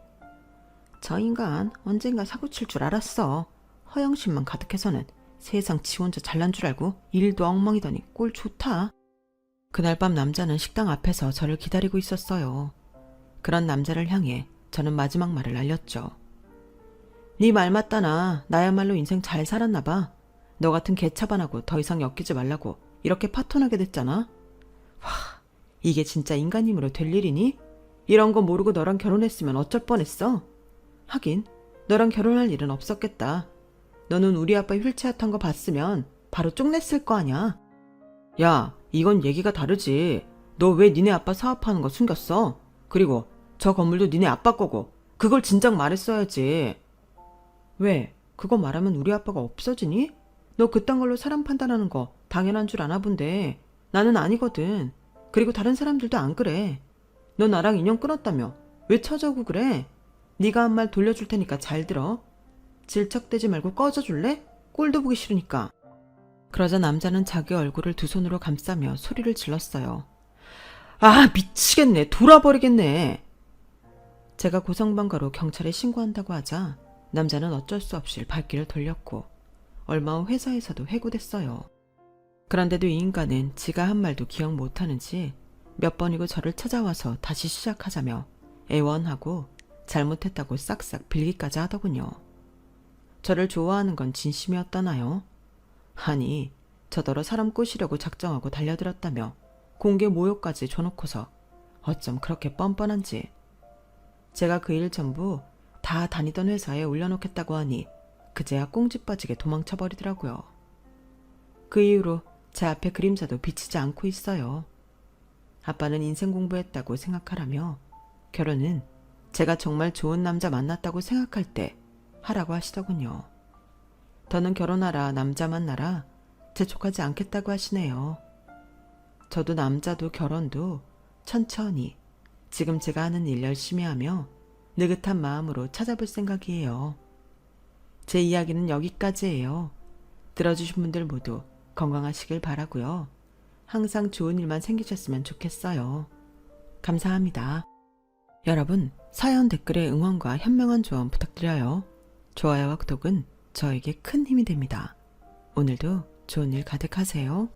저 인간 언젠가 사고 칠 줄 알았어. 허영심만 가득해서는 세상 지 혼자 잘난 줄 알고 일도 엉망이더니 꼴 좋다. 그날 밤 남자는 식당 앞에서 저를 기다리고 있었어요. 그런 남자를 향해 저는 마지막 말을 날렸죠. 네 말 맞다나. 나야말로 인생 잘 살았나 봐. 너 같은 개차반하고 더 이상 엮이지 말라고 이렇게 파토나게 됐잖아. 와, 이게 진짜 인간님으로 될 일이니? 이런 거 모르고 너랑 결혼했으면 어쩔 뻔했어. 하긴 너랑 결혼할 일은 없었겠다. 너는 우리 아빠 휠체어 탄 거 봤으면 바로 쪽냈을 거 아냐. 야, 이건 얘기가 다르지. 너 왜 니네 아빠 사업하는 거 숨겼어? 그리고 저 건물도 니네 아빠 거고 그걸 진작 말했어야지. 왜? 그거 말하면 우리 아빠가 없어지니? 너 그딴 걸로 사람 판단하는 거 당연한 줄 아나 본데 나는 아니거든. 그리고 다른 사람들도 안 그래. 너 나랑 인연 끊었다며 왜 쳐자고 그래? 네가 한 말 돌려줄 테니까 잘 들어. 질척대지 말고 꺼져줄래? 꼴도 보기 싫으니까. 그러자 남자는 자기 얼굴을 두 손으로 감싸며 소리를 질렀어요. 아, 미치겠네. 돌아버리겠네. 제가 고성방가로 경찰에 신고한다고 하자 남자는 어쩔 수 없이 발길을 돌렸고 얼마 후 회사에서도 해고됐어요. 그런데도 이 인간은 지가 한 말도 기억 못하는지 몇 번이고 저를 찾아와서 다시 시작하자며 애원하고 잘못했다고 싹싹 빌기까지 하더군요. 저를 좋아하는 건 진심이었다나요? 아니, 저더러 사람 꼬시려고 작정하고 달려들었다며 공개 모욕까지 줘놓고서 어쩜 그렇게 뻔뻔한지. 제가 그 일 전부 다 다니던 회사에 올려놓겠다고 하니 그제야 꽁지 빠지게 도망쳐버리더라고요. 그 이후로 제 앞에 그림자도 비치지 않고 있어요. 아빠는 인생 공부했다고 생각하라며 결혼은 제가 정말 좋은 남자 만났다고 생각할 때 하라고 하시더군요. 더는 결혼하라, 남자 만나라 재촉하지 않겠다고 하시네요. 저도 남자도 결혼도 천천히 지금 제가 하는 일 열심히 하며 느긋한 마음으로 찾아볼 생각이에요. 제 이야기는 여기까지예요. 들어주신 분들 모두 건강하시길 바라고요. 항상 좋은 일만 생기셨으면 좋겠어요. 감사합니다. 여러분, 사연 댓글에 응원과 현명한 조언 부탁드려요. 좋아요와 구독은 저에게 큰 힘이 됩니다. 오늘도 좋은 일 가득하세요.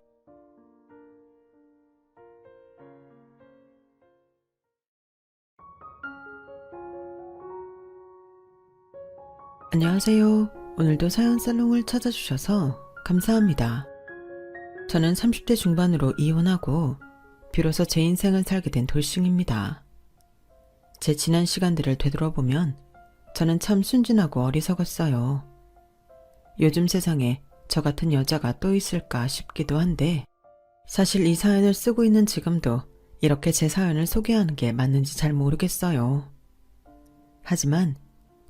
안녕하세요. 오늘도 사연 살롱을 찾아주셔서 감사합니다. 저는 30대 중반으로 이혼하고 비로소 제 인생을 살게 된 돌싱입니다. 제 지난 시간들을 되돌아보면 저는 참 순진하고 어리석었어요. 요즘 세상에 저 같은 여자가 또 있을까 싶기도 한데 사실 이 사연을 쓰고 있는 지금도 이렇게 제 사연을 소개하는 게 맞는지 잘 모르겠어요. 하지만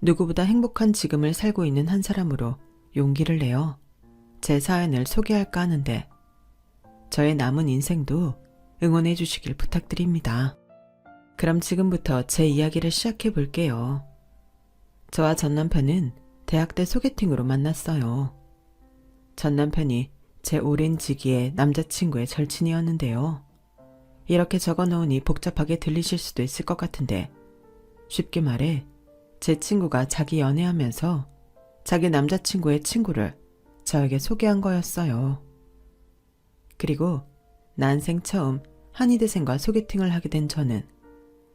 누구보다 행복한 지금을 살고 있는 한 사람으로 용기를 내어 제 사연을 소개할까 하는데 저의 남은 인생도 응원해 주시길 부탁드립니다. 그럼 지금부터 제 이야기를 시작해 볼게요. 저와 전 남편은 대학 때 소개팅으로 만났어요. 전 남편이 제 오랜 지기의 남자친구의 절친이었는데요. 이렇게 적어 놓으니 복잡하게 들리실 수도 있을 것 같은데 쉽게 말해 제 친구가 자기 연애하면서 자기 남자친구의 친구를 저에게 소개한 거였어요. 그리고 난생 처음 한의대생과 소개팅을 하게 된 저는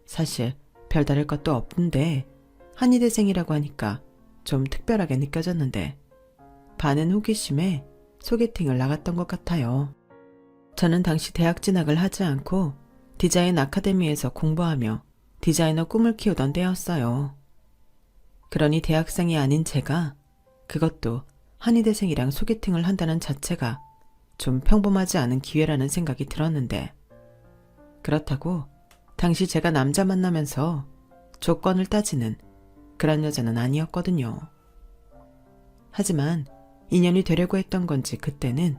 사실 별다를 것도 없는데 한의대생이라고 하니까 좀 특별하게 느껴졌는데 반은 호기심에 소개팅을 나갔던 것 같아요. 저는 당시 대학 진학을 하지 않고 디자인 아카데미에서 공부하며 디자이너 꿈을 키우던 때였어요. 그러니 대학생이 아닌 제가 그것도 한의대생이랑 소개팅을 한다는 자체가 좀 평범하지 않은 기회라는 생각이 들었는데 그렇다고 당시 제가 남자 만나면서 조건을 따지는 그런 여자는 아니었거든요. 하지만 인연이 되려고 했던 건지 그때는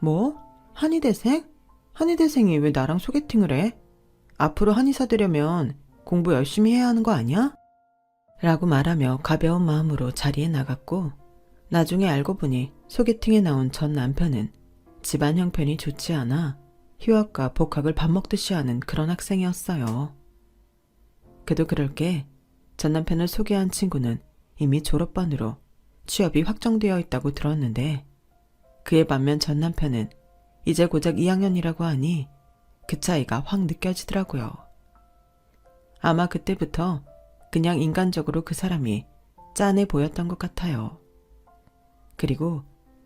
뭐? 한의대생? 한의대생이 왜 나랑 소개팅을 해? 앞으로 한의사 되려면 공부 열심히 해야 하는 거 아니야? 라고 말하며 가벼운 마음으로 자리에 나갔고 나중에 알고 보니 소개팅에 나온 전 남편은 집안 형편이 좋지 않아 휴학과 복학을 밥 먹듯이 하는 그런 학생이었어요. 그도 그럴 게 전 남편을 소개한 친구는 이미 졸업반으로 취업이 확정되어 있다고 들었는데 그에 반면 전 남편은 이제 고작 2학년이라고 하니 그 차이가 확 느껴지더라고요. 아마 그때부터 그냥 인간적으로 그 사람이 짠해 보였던 것 같아요. 그리고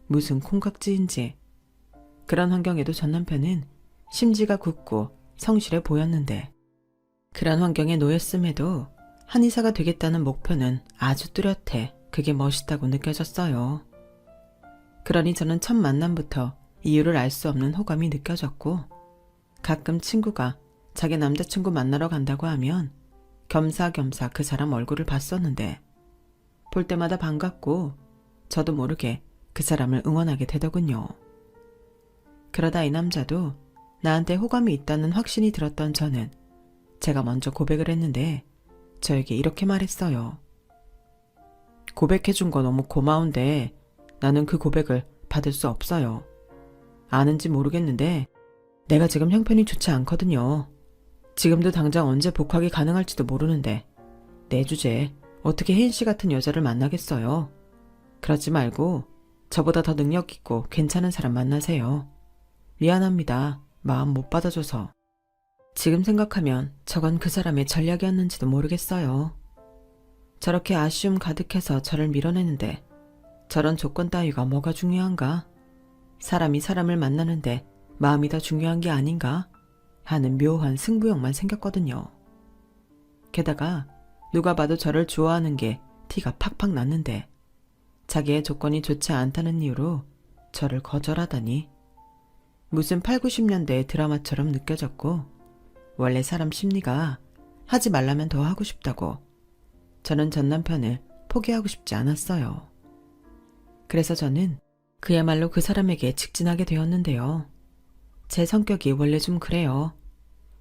무슨 콩깍지인지 그런 환경에도 전 남편은 심지가 굳고 성실해 보였는데 그런 환경에 놓였음에도 한의사가 되겠다는 목표는 아주 뚜렷해 그게 멋있다고 느껴졌어요. 그러니 저는 첫 만남부터 이유를 알 수 없는 호감이 느껴졌고 가끔 친구가 자기 남자친구 만나러 간다고 하면 겸사겸사 그 사람 얼굴을 봤었는데 볼 때마다 반갑고 저도 모르게 그 사람을 응원하게 되더군요. 그러다 이 남자도 나한테 호감이 있다는 확신이 들었던 저는 제가 먼저 고백을 했는데 저에게 이렇게 말했어요. 고백해준 거 너무 고마운데 나는 그 고백을 받을 수 없어요. 아는지 모르겠는데 내가 지금 형편이 좋지 않거든요. 지금도 당장 언제 복학이 가능할지도 모르는데 내 주제에 어떻게 혜인씨 같은 여자를 만나겠어요. 그러지 말고 저보다 더 능력 있고 괜찮은 사람 만나세요. 미안합니다. 마음 못 받아줘서. 지금 생각하면 저건 그 사람의 전략이었는지도 모르겠어요. 저렇게 아쉬움 가득해서 저를 밀어내는데 저런 조건 따위가 뭐가 중요한가? 사람이 사람을 만나는데 마음이 더 중요한 게 아닌가? 하는 묘한 승부욕만 생겼거든요. 게다가 누가 봐도 저를 좋아하는 게 티가 팍팍 났는데 자기의 조건이 좋지 않다는 이유로 저를 거절하다니 무슨 8, 90년대의 드라마처럼 느껴졌고 원래 사람 심리가 하지 말라면 더 하고 싶다고 저는 전 남편을 포기하고 싶지 않았어요. 그래서 저는 그야말로 그 사람에게 직진하게 되었는데요. 제 성격이 원래 좀 그래요.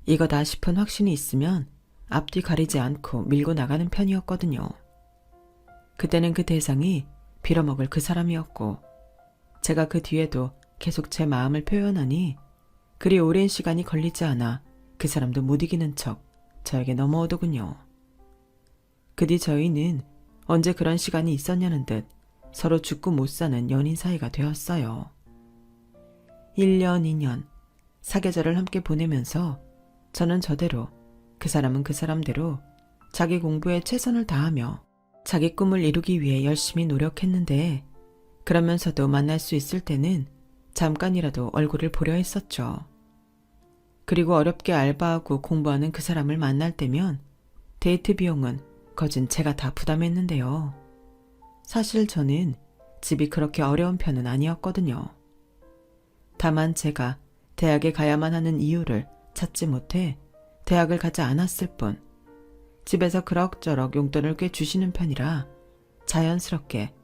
이거다 싶은 확신이 있으면 앞뒤 가리지 않고 밀고 나가는 편이었거든요. 그때는 그 대상이 빌어먹을 그 사람이었고 제가 그 뒤에도 계속 제 마음을 표현하니 그리 오랜 시간이 걸리지 않아 그 사람도 못 이기는 척 저에게 넘어오더군요. 그 뒤 저희는 언제 그런 시간이 있었냐는 듯 서로 죽고 못 사는 연인 사이가 되었어요. 1년, 2년 사계절을 함께 보내면서 저는 저대로 그 사람은 그 사람대로 자기 공부에 최선을 다하며 자기 꿈을 이루기 위해 열심히 노력했는데 그러면서도 만날 수 있을 때는 잠깐이라도 얼굴을 보려 했었죠. 그리고 어렵게 알바하고 공부하는 그 사람을 만날 때면 데이트 비용은 거진 제가 다 부담했는데요. 사실 저는 집이 그렇게 어려운 편은 아니었거든요. 다만 제가 대학에 가야만 하는 이유를 찾지 못해 대학을 가지 않았을 뿐 집에서 그럭저럭 용돈을 꽤 주시는 편이라 자연스럽게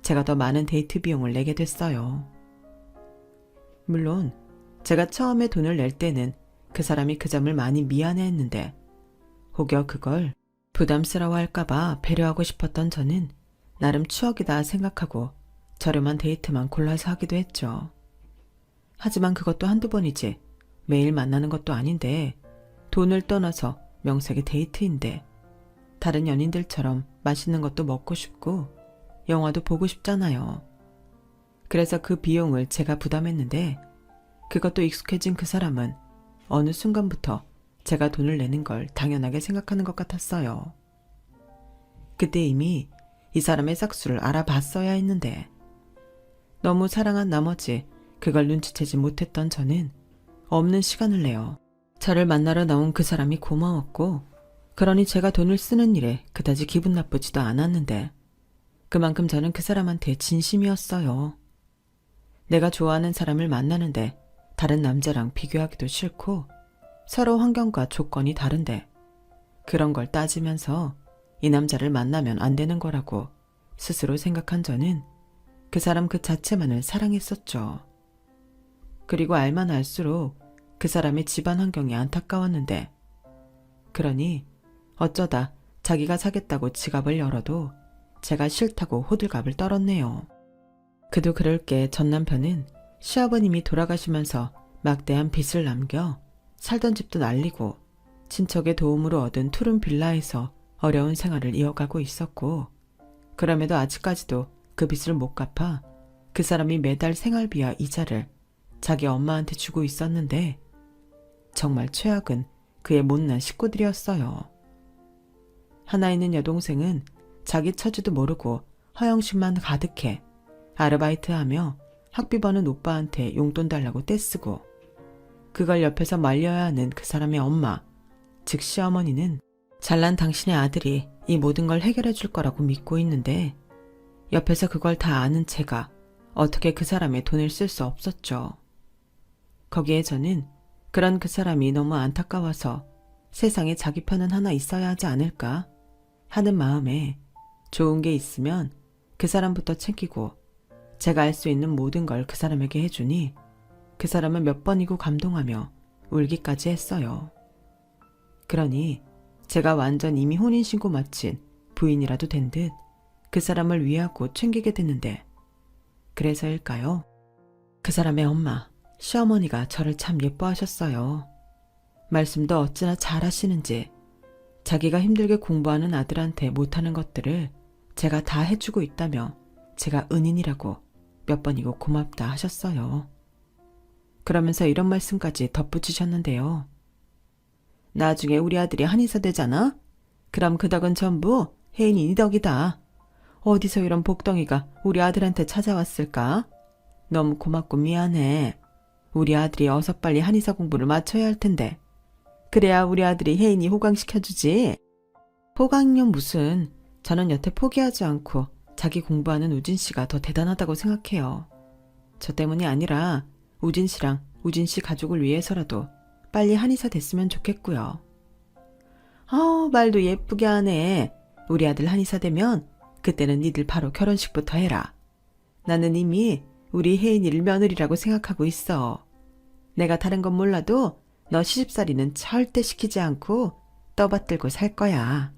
제가 더 많은 데이트 비용을 내게 됐어요. 물론 제가 처음에 돈을 낼 때는 그 사람이 그 점을 많이 미안해했는데 혹여 그걸 부담스러워할까봐 배려하고 싶었던 저는 나름 추억이다 생각하고 저렴한 데이트만 골라서 하기도 했죠. 하지만 그것도 한두 번이지 매일 만나는 것도 아닌데 돈을 떠나서 명색의 데이트인데 다른 연인들처럼 맛있는 것도 먹고 싶고 영화도 보고 싶잖아요. 그래서 그 비용을 제가 부담했는데 그것도 익숙해진 그 사람은 어느 순간부터 제가 돈을 내는 걸 당연하게 생각하는 것 같았어요. 그때 이미 이 사람의 싹수를 알아봤어야 했는데 너무 사랑한 나머지 그걸 눈치채지 못했던 저는 없는 시간을 내어 저를 만나러 나온 그 사람이 고마웠고 그러니 제가 돈을 쓰는 일에 그다지 기분 나쁘지도 않았는데 그만큼 저는 그 사람한테 진심이었어요. 내가 좋아하는 사람을 만나는데 다른 남자랑 비교하기도 싫고 서로 환경과 조건이 다른데 그런 걸 따지면서 이 남자를 만나면 안 되는 거라고 스스로 생각한 저는 그 사람 그 자체만을 사랑했었죠. 그리고 알면 알수록 그 사람의 집안 환경이 안타까웠는데 그러니 어쩌다 자기가 사겠다고 지갑을 열어도 제가 싫다고 호들갑을 떨었네요. 그도 그럴 게 전 남편은 시아버님이 돌아가시면서 막대한 빚을 남겨 살던 집도 날리고 친척의 도움으로 얻은 투룸 빌라에서 어려운 생활을 이어가고 있었고 그럼에도 아직까지도 그 빚을 못 갚아 그 사람이 매달 생활비와 이자를 자기 엄마한테 주고 있었는데 정말 최악은 그의 못난 식구들이었어요. 하나 있는 여동생은 자기 처지도 모르고 허영심만 가득해 아르바이트하며 학비 버는 오빠한테 용돈 달라고 떼쓰고 그걸 옆에서 말려야 하는 그 사람의 엄마, 즉 시어머니는 잘난 당신의 아들이 이 모든 걸 해결해 줄 거라고 믿고 있는데 옆에서 그걸 다 아는 제가 어떻게 그 사람의 돈을 쓸 수 없었죠. 거기에 저는 그런 그 사람이 너무 안타까워서 세상에 자기 편은 하나 있어야 하지 않을까 하는 마음에 좋은 게 있으면 그 사람부터 챙기고 제가 알 수 있는 모든 걸 그 사람에게 해주니 그 사람은 몇 번이고 감동하며 울기까지 했어요. 그러니 제가 완전 이미 혼인신고 마친 부인이라도 된 듯 그 사람을 위하고 챙기게 됐는데 그래서일까요? 그 사람의 엄마, 시어머니가 저를 참 예뻐하셨어요. 말씀도 어찌나 잘하시는지 자기가 힘들게 공부하는 아들한테 못하는 것들을 제가 다 해주고 있다며 제가 은인이라고 몇 번이고 고맙다 하셨어요. 그러면서 이런 말씀까지 덧붙이셨는데요. 나중에 우리 아들이 한의사 되잖아? 그럼 그 덕은 전부 혜인이 네 덕이다. 어디서 이런 복덩이가 우리 아들한테 찾아왔을까? 너무 고맙고 미안해. 우리 아들이 어서 빨리 한의사 공부를 마쳐야 할 텐데. 그래야 우리 아들이 혜인이 호강시켜주지. 호강요 무슨. 저는 여태 포기하지 않고 자기 공부하는 우진 씨가 더 대단하다고 생각해요. 저 때문이 아니라 우진 씨랑 우진 씨 가족을 위해서라도 빨리 한의사 됐으면 좋겠고요. 말도 예쁘게 하네. 우리 아들 한의사 되면 그때는 니들 바로 결혼식부터 해라. 나는 이미 우리 혜인이를 며느리라고 생각하고 있어. 내가 다른 건 몰라도 너 시집살이는 절대 시키지 않고 떠받들고 살 거야.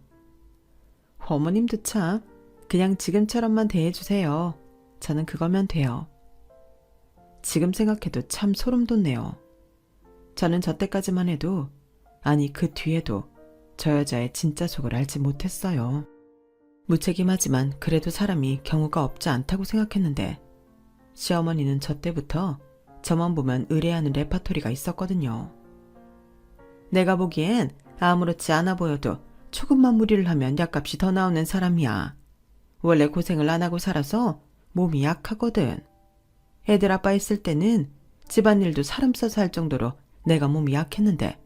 어머님도 참 그냥 지금처럼만 대해주세요. 저는 그거면 돼요. 지금 생각해도 참 소름 돋네요. 저는 저 때까지만 해도 아니 그 뒤에도 저 여자의 진짜 속을 알지 못했어요. 무책임하지만 그래도 사람이 경우가 없지 않다고 생각했는데 시어머니는 저 때부터 저만 보면 의뢰하는 레파토리가 있었거든요. 내가 보기엔 아무렇지 않아 보여도 조금만 무리를 하면 약값이 더 나오는 사람이야. 원래 고생을 안 하고 살아서 몸이 약하거든. 애들 아빠 있을 때는 집안일도 사람 써서 할 정도로 내가 몸이 약했는데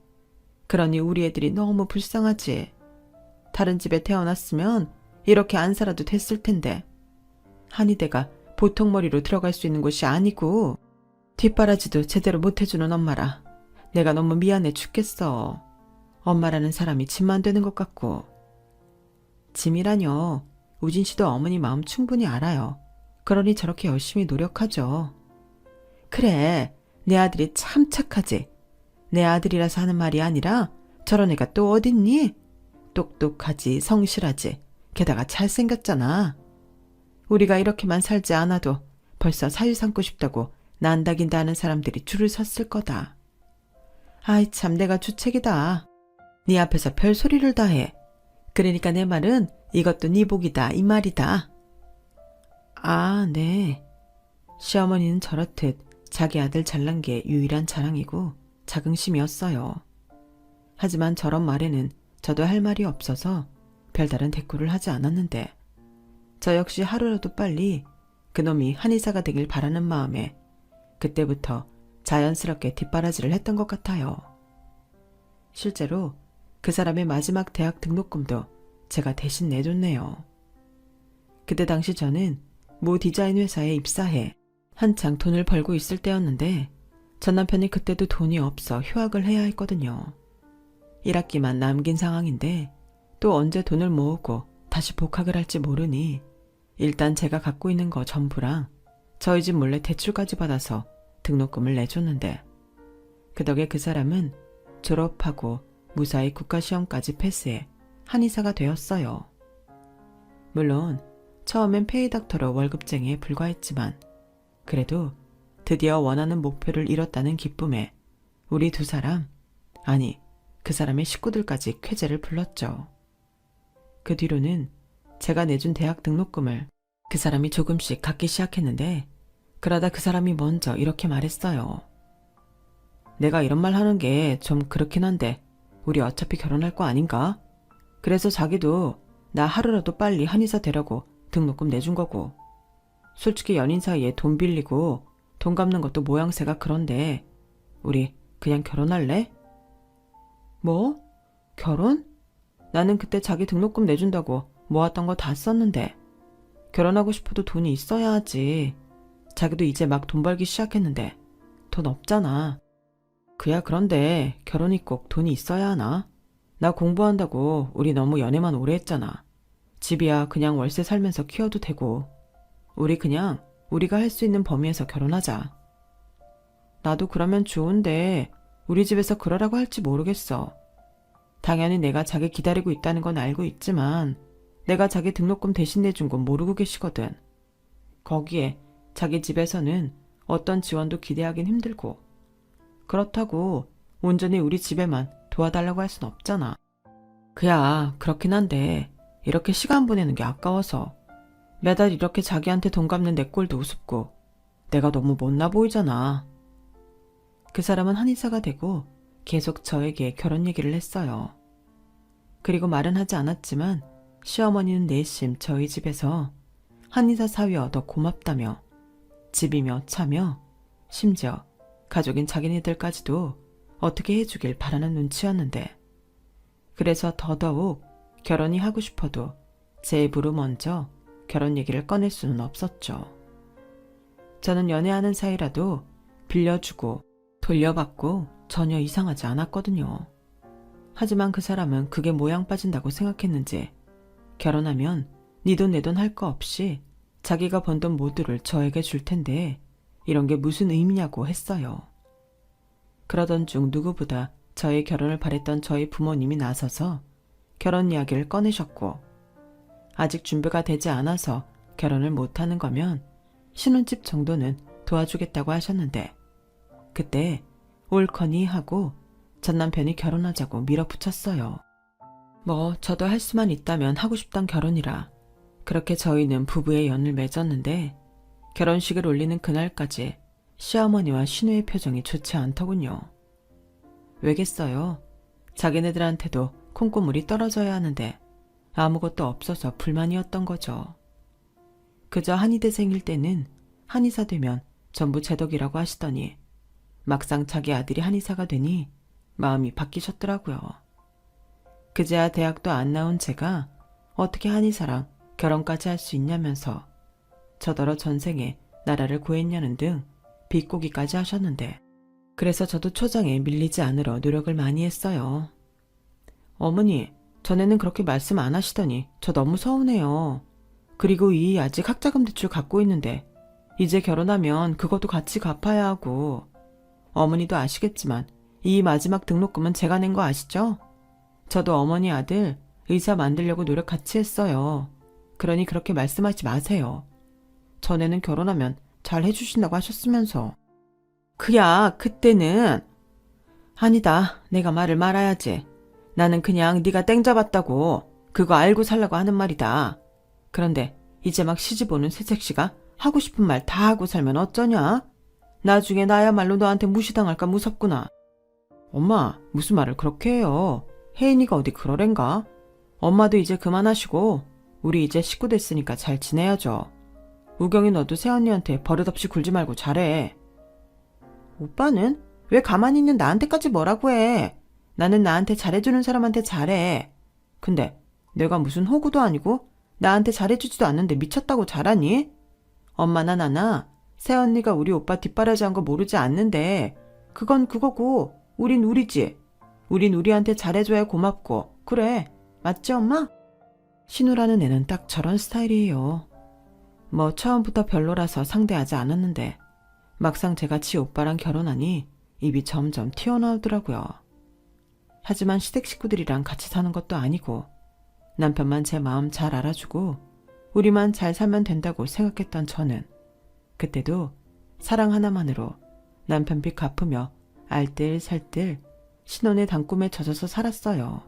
그러니 우리 애들이 너무 불쌍하지. 다른 집에 태어났으면 이렇게 안 살아도 됐을 텐데 한의대가 보통 머리로 들어갈 수 있는 곳이 아니고 뒷바라지도 제대로 못해주는 엄마라 내가 너무 미안해 죽겠어. 엄마라는 사람이 짐만 되는 것 같고. 짐이라뇨. 우진 씨도 어머니 마음 충분히 알아요. 그러니 저렇게 열심히 노력하죠. 그래, 내 아들이 참 착하지. 내 아들이라서 하는 말이 아니라 저런 애가 또 어딨니? 똑똑하지, 성실하지. 게다가 잘생겼잖아. 우리가 이렇게만 살지 않아도 벌써 사위 삼고 싶다고 난다긴다 하는 사람들이 줄을 섰을 거다. 아이 참 내가 주책이다. 네 앞에서 별소리를 다 해. 그러니까 내 말은 이것도 네 복이다 이 말이다. 아, 네. 시어머니는 저렇듯 자기 아들 잘난 게 유일한 자랑이고 자긍심이었어요. 하지만 저런 말에는 저도 할 말이 없어서 별다른 대꾸를 하지 않았는데 저 역시 하루라도 빨리 그놈이 한의사가 되길 바라는 마음에 그때부터 자연스럽게 뒷바라지를 했던 것 같아요. 실제로 그 사람의 마지막 대학 등록금도 제가 대신 내줬네요. 그때 당시 저는 모 디자인 회사에 입사해 한창 돈을 벌고 있을 때였는데 전 남편이 그때도 돈이 없어 휴학을 해야 했거든요. 1학기만 남긴 상황인데 또 언제 돈을 모으고 다시 복학을 할지 모르니 일단 제가 갖고 있는 거 전부랑 저희 집 몰래 대출까지 받아서 등록금을 내줬는데 그 덕에 그 사람은 졸업하고 무사히 국가시험까지 패스해 한의사가 되었어요. 물론 처음엔 페이닥터로 월급쟁이에 불과했지만 그래도 드디어 원하는 목표를 이뤘다는 기쁨에 우리 두 사람, 아니 그 사람의 식구들까지 쾌재를 불렀죠. 그 뒤로는 제가 내준 대학 등록금을 그 사람이 조금씩 갖기 시작했는데 그러다 그 사람이 먼저 이렇게 말했어요. 내가 이런 말 하는 게 좀 그렇긴 한데 우리 어차피 결혼할 거 아닌가? 그래서 자기도 나 하루라도 빨리 한의사 되라고 등록금 내준 거고. 솔직히 연인 사이에 돈 빌리고 돈 갚는 것도 모양새가 그런데 우리 그냥 결혼할래? 뭐? 결혼? 나는 그때 자기 등록금 내준다고 모았던 거 다 썼는데 결혼하고 싶어도 돈이 있어야 하지. 자기도 이제 막 돈 벌기 시작했는데 돈 없잖아. 그야 그런데 결혼이 꼭 돈이 있어야 하나? 나 공부한다고 우리 너무 연애만 오래 했잖아. 집이야 그냥 월세 살면서 키워도 되고. 우리 그냥 우리가 할 수 있는 범위에서 결혼하자. 나도 그러면 좋은데 우리 집에서 그러라고 할지 모르겠어. 당연히 내가 자기 기다리고 있다는 건 알고 있지만 내가 자기 등록금 대신 내준 건 모르고 계시거든. 거기에 자기 집에서는 어떤 지원도 기대하긴 힘들고 그렇다고 온전히 우리 집에만 도와달라고 할 순 없잖아. 그야 그렇긴 한데 이렇게 시간 보내는 게 아까워서 매달 이렇게 자기한테 돈 갚는 내 꼴도 우습고 내가 너무 못나 보이잖아. 그 사람은 한의사가 되고 계속 저에게 결혼 얘기를 했어요. 그리고 말은 하지 않았지만 시어머니는 내심 저희 집에서 한의사 사위여 너 고맙다며 집이며 차며 심지어 가족인 자기네들까지도 어떻게 해주길 바라는 눈치였는데 그래서 더더욱 결혼이 하고 싶어도 제 입으로 먼저 결혼 얘기를 꺼낼 수는 없었죠. 저는 연애하는 사이라도 빌려주고 돌려받고 전혀 이상하지 않았거든요. 하지만 그 사람은 그게 모양 빠진다고 생각했는지 결혼하면 네 돈 내 돈 할 거 없이 자기가 번 돈 모두를 저에게 줄 텐데 이런 게 무슨 의미냐고 했어요. 그러던 중 누구보다 저의 결혼을 바랬던 저희 부모님이 나서서 결혼 이야기를 꺼내셨고 아직 준비가 되지 않아서 결혼을 못하는 거면 신혼집 정도는 도와주겠다고 하셨는데 그때 옳거니 하고 전 남편이 결혼하자고 밀어붙였어요. 뭐 저도 할 수만 있다면 하고 싶던 결혼이라 그렇게 저희는 부부의 연을 맺었는데 결혼식을 올리는 그날까지 시어머니와 신우의 표정이 좋지 않더군요. 왜겠어요? 자기네들한테도 콩고물이 떨어져야 하는데 아무것도 없어서 불만이었던 거죠. 그저 한의대생일 때는 한의사 되면 전부 제덕이라고 하시더니 막상 자기 아들이 한의사가 되니 마음이 바뀌셨더라고요. 그제야 대학도 안 나온 제가 어떻게 한의사랑 결혼까지 할 수 있냐면서 저더러 전생에 나라를 구했냐는 등 비꼬기까지 하셨는데 그래서 저도 초장에 밀리지 않으려 노력을 많이 했어요. 어머니, 전에는 그렇게 말씀 안 하시더니 저 너무 서운해요. 그리고 이 아직 학자금 대출 갖고 있는데 이제 결혼하면 그것도 같이 갚아야 하고 어머니도 아시겠지만 이 마지막 등록금은 제가 낸 거 아시죠? 저도 어머니 아들 의사 만들려고 노력 같이 했어요. 그러니 그렇게 말씀하지 마세요. 전에는 결혼하면 잘 해주신다고 하셨으면서. 그야 그때는. 아니다, 내가 말을 말아야지. 나는 그냥 네가 땡 잡았다고 그거 알고 살라고 하는 말이다. 그런데 이제 막 시집 오는 새색시가 하고 싶은 말 다 하고 살면 어쩌냐? 나중에 나야말로 너한테 무시당할까 무섭구나. 엄마, 무슨 말을 그렇게 해요. 혜인이가 어디 그러랜가? 엄마도 이제 그만하시고 우리 이제 식구 됐으니까 잘 지내야죠. 우경이 너도 새언니한테 버릇없이 굴지 말고 잘해. 오빠는 왜 가만히 있는 나한테까지 뭐라고 해? 나는 나한테 잘해주는 사람한테 잘해. 근데 내가 무슨 호구도 아니고 나한테 잘해주지도 않는데 미쳤다고 잘하니? 엄마나 나나 새언니가 우리 오빠 뒷바라지한 거 모르지 않는데 그건 그거고 우린 우리지. 우린 우리한테 잘해줘야 고맙고 그래. 맞지 엄마? 신우라는 애는 딱 저런 스타일이에요. 뭐 처음부터 별로라서 상대하지 않았는데 막상 제가 지 오빠랑 결혼하니 입이 점점 튀어나오더라고요. 하지만 시댁 식구들이랑 같이 사는 것도 아니고 남편만 제 마음 잘 알아주고 우리만 잘 살면 된다고 생각했던 저는 그때도 사랑 하나만으로 남편 빚 갚으며 알뜰살뜰 신혼의 단꿈에 젖어서 살았어요.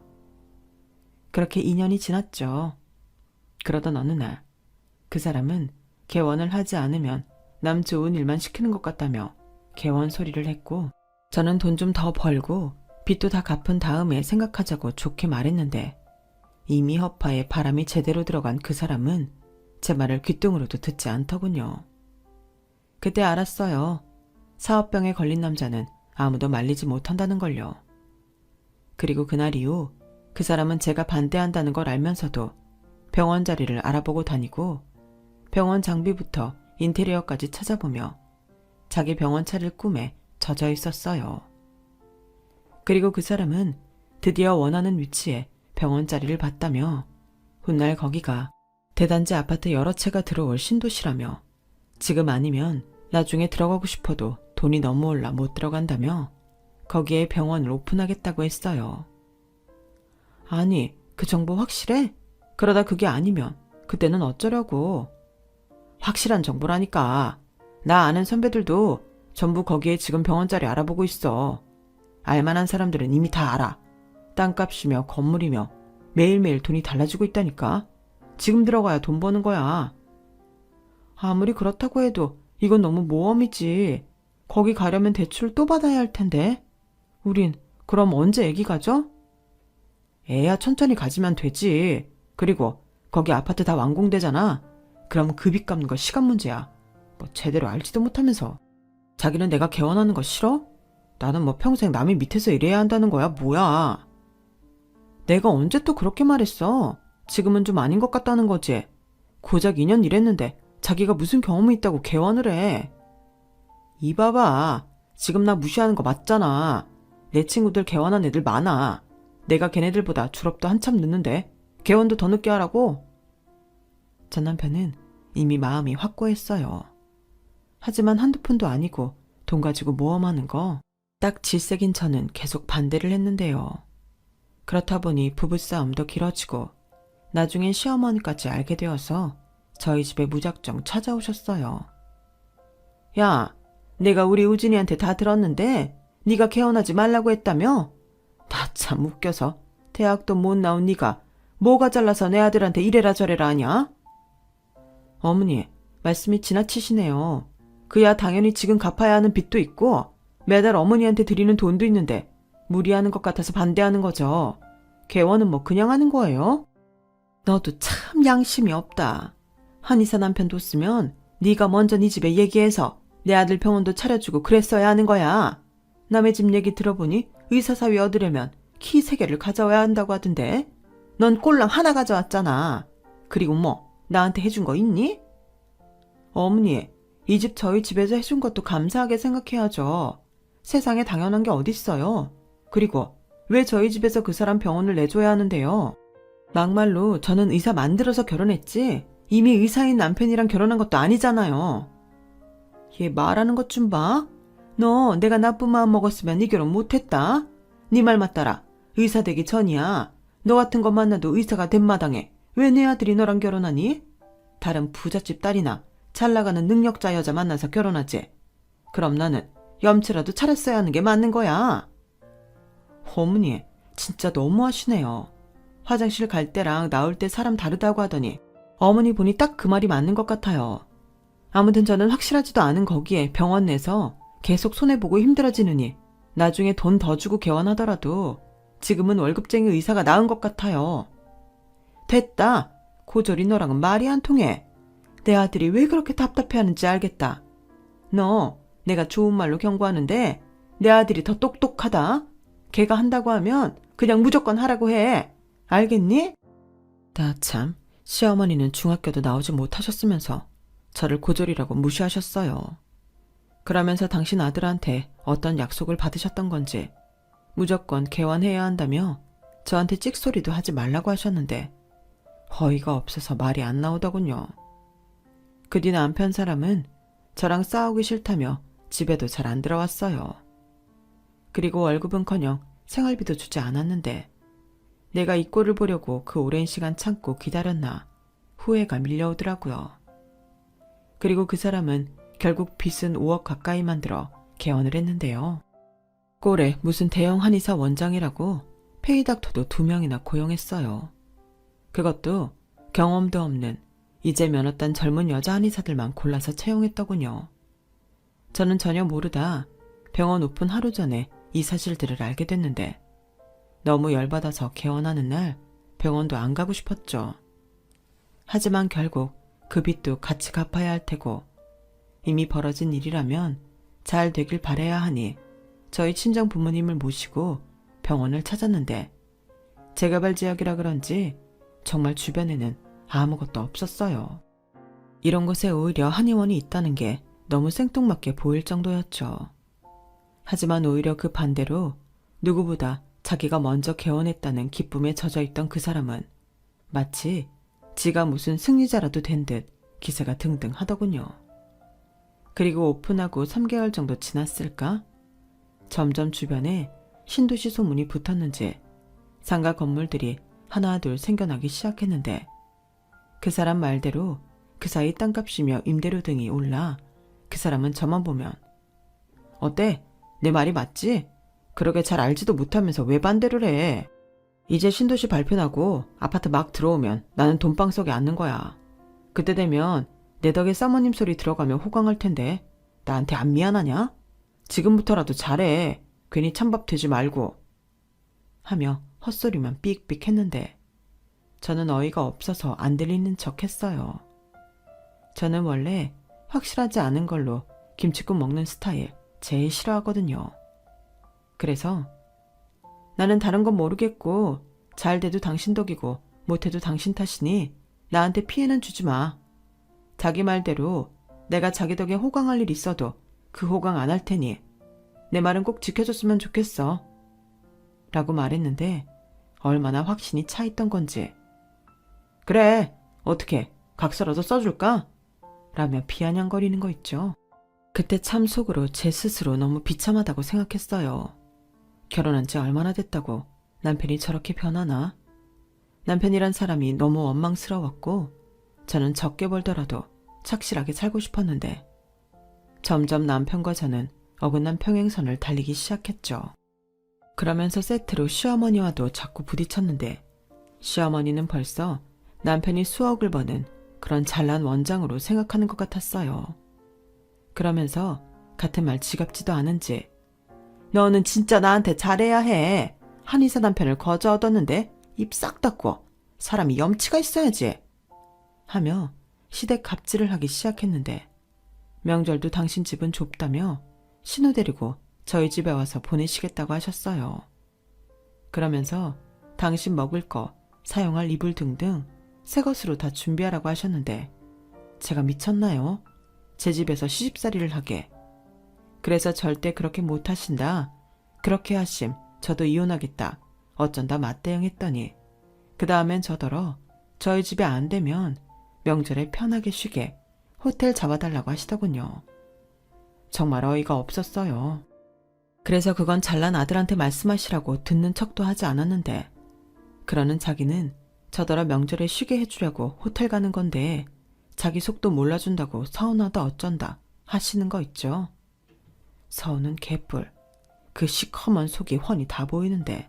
그렇게 2년이 지났죠. 그러던 어느 날 그 사람은 개원을 하지 않으면 남 좋은 일만 시키는 것 같다며 개원 소리를 했고, 저는 돈 좀 더 벌고 빚도 다 갚은 다음에 생각하자고 좋게 말했는데, 이미 허파에 바람이 제대로 들어간 그 사람은 제 말을 귓등으로도 듣지 않더군요. 그때 알았어요. 사업병에 걸린 남자는 아무도 말리지 못한다는 걸요. 그리고 그날 이후 그 사람은 제가 반대한다는 걸 알면서도 병원 자리를 알아보고 다니고 병원 장비부터 인테리어까지 찾아보며 자기 병원 차릴 꿈에 젖어 있었어요. 그리고 그 사람은 드디어 원하는 위치에 병원 자리를 봤다며 훗날 거기가 대단지 아파트 여러 채가 들어올 신도시라며 지금 아니면 나중에 들어가고 싶어도 돈이 너무 올라 못 들어간다며 거기에 병원을 오픈하겠다고 했어요. 아니, 그 정보 확실해? 그러다 그게 아니면 그때는 어쩌려고. 확실한 정보라니까. 나 아는 선배들도 전부 거기에 지금 병원 자리 알아보고 있어. 알만한 사람들은 이미 다 알아. 땅값이며 건물이며 매일매일 돈이 달라지고 있다니까. 지금 들어가야 돈 버는 거야. 아무리 그렇다고 해도 이건 너무 모험이지. 거기 가려면 대출 또 받아야 할 텐데. 우린 그럼 언제 애기 가져? 애야 천천히 가지면 되지. 그리고 거기 아파트 다 완공되잖아. 그럼 그 빚 갚는 거 시간 문제야. 뭐 제대로 알지도 못하면서. 자기는 내가 개원하는 거 싫어? 나는 뭐 평생 남의 밑에서 일해야 한다는 거야 뭐야. 내가 언제 또 그렇게 말했어. 지금은 좀 아닌 것 같다는 거지. 고작 2년 일했는데 자기가 무슨 경험이 있다고 개원을 해. 이봐봐. 지금 나 무시하는 거 맞잖아. 내 친구들 개원한 애들 많아. 내가 걔네들보다 졸업도 한참 늦는데 개원도 더 늦게 하라고? 전 남편은 이미 마음이 확고했어요. 하지만 한두 푼도 아니고 돈 가지고 모험하는 거 딱 질색인 저는 계속 반대를 했는데요. 그렇다 보니 부부싸움도 길어지고 나중엔 시어머니까지 알게 되어서 저희 집에 무작정 찾아오셨어요. 야, 내가 우리 우진이한테 다 들었는데 네가 개원하지 말라고 했다며? 나 참 웃겨서 대학도 못 나온 네가 뭐가 잘나서 내 아들한테 이래라 저래라 하냐? 어머니, 말씀이 지나치시네요. 그야 당연히 지금 갚아야 하는 빚도 있고 매달 어머니한테 드리는 돈도 있는데 무리하는 것 같아서 반대하는 거죠. 개원은 뭐 그냥 하는 거예요? 너도 참 양심이 없다. 한의사 남편 뒀으면 네가 먼저 네 집에 얘기해서 내 아들 병원도 차려주고 그랬어야 하는 거야. 남의 집 얘기 들어보니 의사사위 얻으려면 키 3개를 가져와야 한다고 하던데 넌 꼴랑 하나 가져왔잖아. 그리고 뭐 나한테 해준 거 있니? 어머니, 이 집 저희 집에서 해준 것도 감사하게 생각해야죠. 세상에 당연한 게 어딨어요. 그리고 왜 저희 집에서 그 사람 병원을 내줘야 하는데요? 막말로 저는 의사 만들어서 결혼했지 이미 의사인 남편이랑 결혼한 것도 아니잖아요. 얘 말하는 것 좀 봐. 너 내가 나쁜 마음 먹었으면 네 결혼 못했다. 네 말 맞따라. 의사 되기 전이야. 너 같은 거 만나도 의사가 된 마당에 왜 내 아들이 너랑 결혼하니? 다른 부잣집 딸이나 잘나가는 능력자 여자 만나서 결혼하지. 그럼 나는 염치라도 차렸어야 하는 게 맞는 거야. 어머니, 진짜 너무하시네요. 화장실 갈 때랑 나올 때 사람 다르다고 하더니 어머니 보니 딱 그 말이 맞는 것 같아요. 아무튼 저는 확실하지도 않은 거기에 병원 내서 계속 손해보고 힘들어지느니 나중에 돈 더 주고 개원하더라도 지금은 월급쟁이 의사가 나은 것 같아요. 됐다. 고졸이 너랑은 말이 안 통해. 내 아들이 왜 그렇게 답답해하는지 알겠다. 너 내가 좋은 말로 경고하는데 내 아들이 더 똑똑하다. 걔가 한다고 하면 그냥 무조건 하라고 해. 알겠니? 나 참, 시어머니는 중학교도 나오지 못하셨으면서 저를 고졸이라고 무시하셨어요. 그러면서 당신 아들한테 어떤 약속을 받으셨던 건지 무조건 개원해야 한다며 저한테 찍소리도 하지 말라고 하셨는데 어이가 없어서 말이 안 나오더군요. 그 뒤 남편 사람은 저랑 싸우기 싫다며 집에도 잘 안 들어왔어요. 그리고 월급은커녕 생활비도 주지 않았는데 내가 이 꼴을 보려고 그 오랜 시간 참고 기다렸나 후회가 밀려오더라고요. 그리고 그 사람은 결국 빚은 5억 가까이 만들어 개원을 했는데요. 꼴에 무슨 대형 한의사 원장이라고 페이닥터도 2명이나 고용했어요. 그것도 경험도 없는 이제 면허딴 젊은 여자 한의사들만 골라서 채용했더군요. 저는 전혀 모르다 병원 오픈 하루 전에 이 사실들을 알게 됐는데 너무 열받아서 개원하는 날 병원도 안 가고 싶었죠. 하지만 결국 그 빚도 같이 갚아야 할 테고 이미 벌어진 일이라면 잘 되길 바라야 하니 저희 친정 부모님을 모시고 병원을 찾았는데 재개발 지역이라 그런지 정말 주변에는 아무것도 없었어요. 이런 곳에 오히려 한의원이 있다는 게 너무 생뚱맞게 보일 정도였죠. 하지만 오히려 그 반대로 누구보다 자기가 먼저 개원했다는 기쁨에 젖어있던 그 사람은 마치 지가 무슨 승리자라도 된 듯 기세가 등등하더군요. 그리고 오픈하고 3개월 정도 지났을까? 점점 주변에 신도시 소문이 붙었는지 상가 건물들이 하나 둘 생겨나기 시작했는데 그 사람 말대로 그 사이 땅값이며 임대료 등이 올라 그 사람은 저만 보면 어때? 내 말이 맞지? 그러게 잘 알지도 못하면서 왜 반대를 해? 이제 신도시 발표나고 아파트 막 들어오면 나는 돈방 속에 앉는 거야. 그때 되면 내 덕에 사모님 소리 들어가며 호강할 텐데 나한테 안 미안하냐? 지금부터라도 잘해. 괜히 찬밥 되지 말고. 하며 헛소리만 삑삑 했는데 저는 어이가 없어서 안 들리는 척 했어요. 저는 원래 확실하지 않은 걸로 김치국 먹는 스타일 제일 싫어하거든요. 그래서 나는 다른 건 모르겠고 잘 돼도 당신 덕이고 못해도 당신 탓이니 나한테 피해는 주지 마. 자기 말대로 내가 자기 덕에 호강할 일 있어도 그 호강 안 할 테니 내 말은 꼭 지켜줬으면 좋겠어. 라고 말했는데 얼마나 확신이 차 있던 건지 그래 어떻게 각서라도 써줄까? 라며 비아냥거리는 거 있죠. 그때 참 속으로 제 스스로 너무 비참하다고 생각했어요. 결혼한 지 얼마나 됐다고 남편이 저렇게 변하나? 남편이란 사람이 너무 원망스러웠고 저는 적게 벌더라도 착실하게 살고 싶었는데 점점 남편과 저는 어긋난 평행선을 달리기 시작했죠. 그러면서 세트로 시어머니와도 자꾸 부딪혔는데 시어머니는 벌써 남편이 수억을 버는 그런 잘난 원장으로 생각하는 것 같았어요. 그러면서 같은 말 지갑지도 않은지 너는 진짜 나한테 잘해야 해. 한의사 남편을 거저 얻었는데 입 싹 닫고 사람이 염치가 있어야지. 하며 시댁 갑질을 하기 시작했는데 명절도 당신 집은 좁다며 신우 데리고 저희 집에 와서 보내시겠다고 하셨어요. 그러면서 당신 먹을 거, 사용할 이불 등등 새 것으로 다 준비하라고 하셨는데 제가 미쳤나요? 제 집에서 시집살이를 하게. 그래서 절대 그렇게 못하신다. 그렇게 하심 저도 이혼하겠다. 어쩐다 맞대응했더니 그 다음엔 저더러 저희 집에 안 되면 명절에 편하게 쉬게 호텔 잡아달라고 하시더군요. 정말 어이가 없었어요. 그래서 그건 잘난 아들한테 말씀하시라고 듣는 척도 하지 않았는데 그러는 자기는 저더러 명절에 쉬게 해주려고 호텔 가는 건데 자기 속도 몰라준다고 서운하다 어쩐다 하시는 거 있죠. 서운은 개뿔. 그 시커먼 속이 훤히 다 보이는데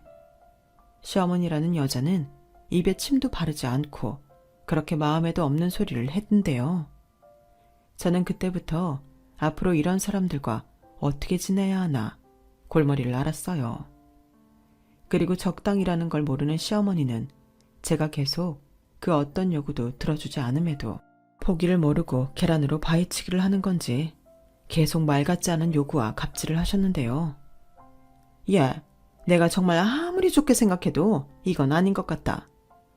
시어머니라는 여자는 입에 침도 바르지 않고 그렇게 마음에도 없는 소리를 했는데요. 저는 그때부터 앞으로 이런 사람들과 어떻게 지내야 하나 골머리를 앓았어요. 그리고 적당이라는 걸 모르는 시어머니는 제가 계속 그 어떤 요구도 들어주지 않음에도 포기를 모르고 계란으로 바위치기를 하는 건지 계속 말 같지 않은 요구와 갑질을 하셨는데요. 예, 내가 정말 아무리 좋게 생각해도 이건 아닌 것 같다.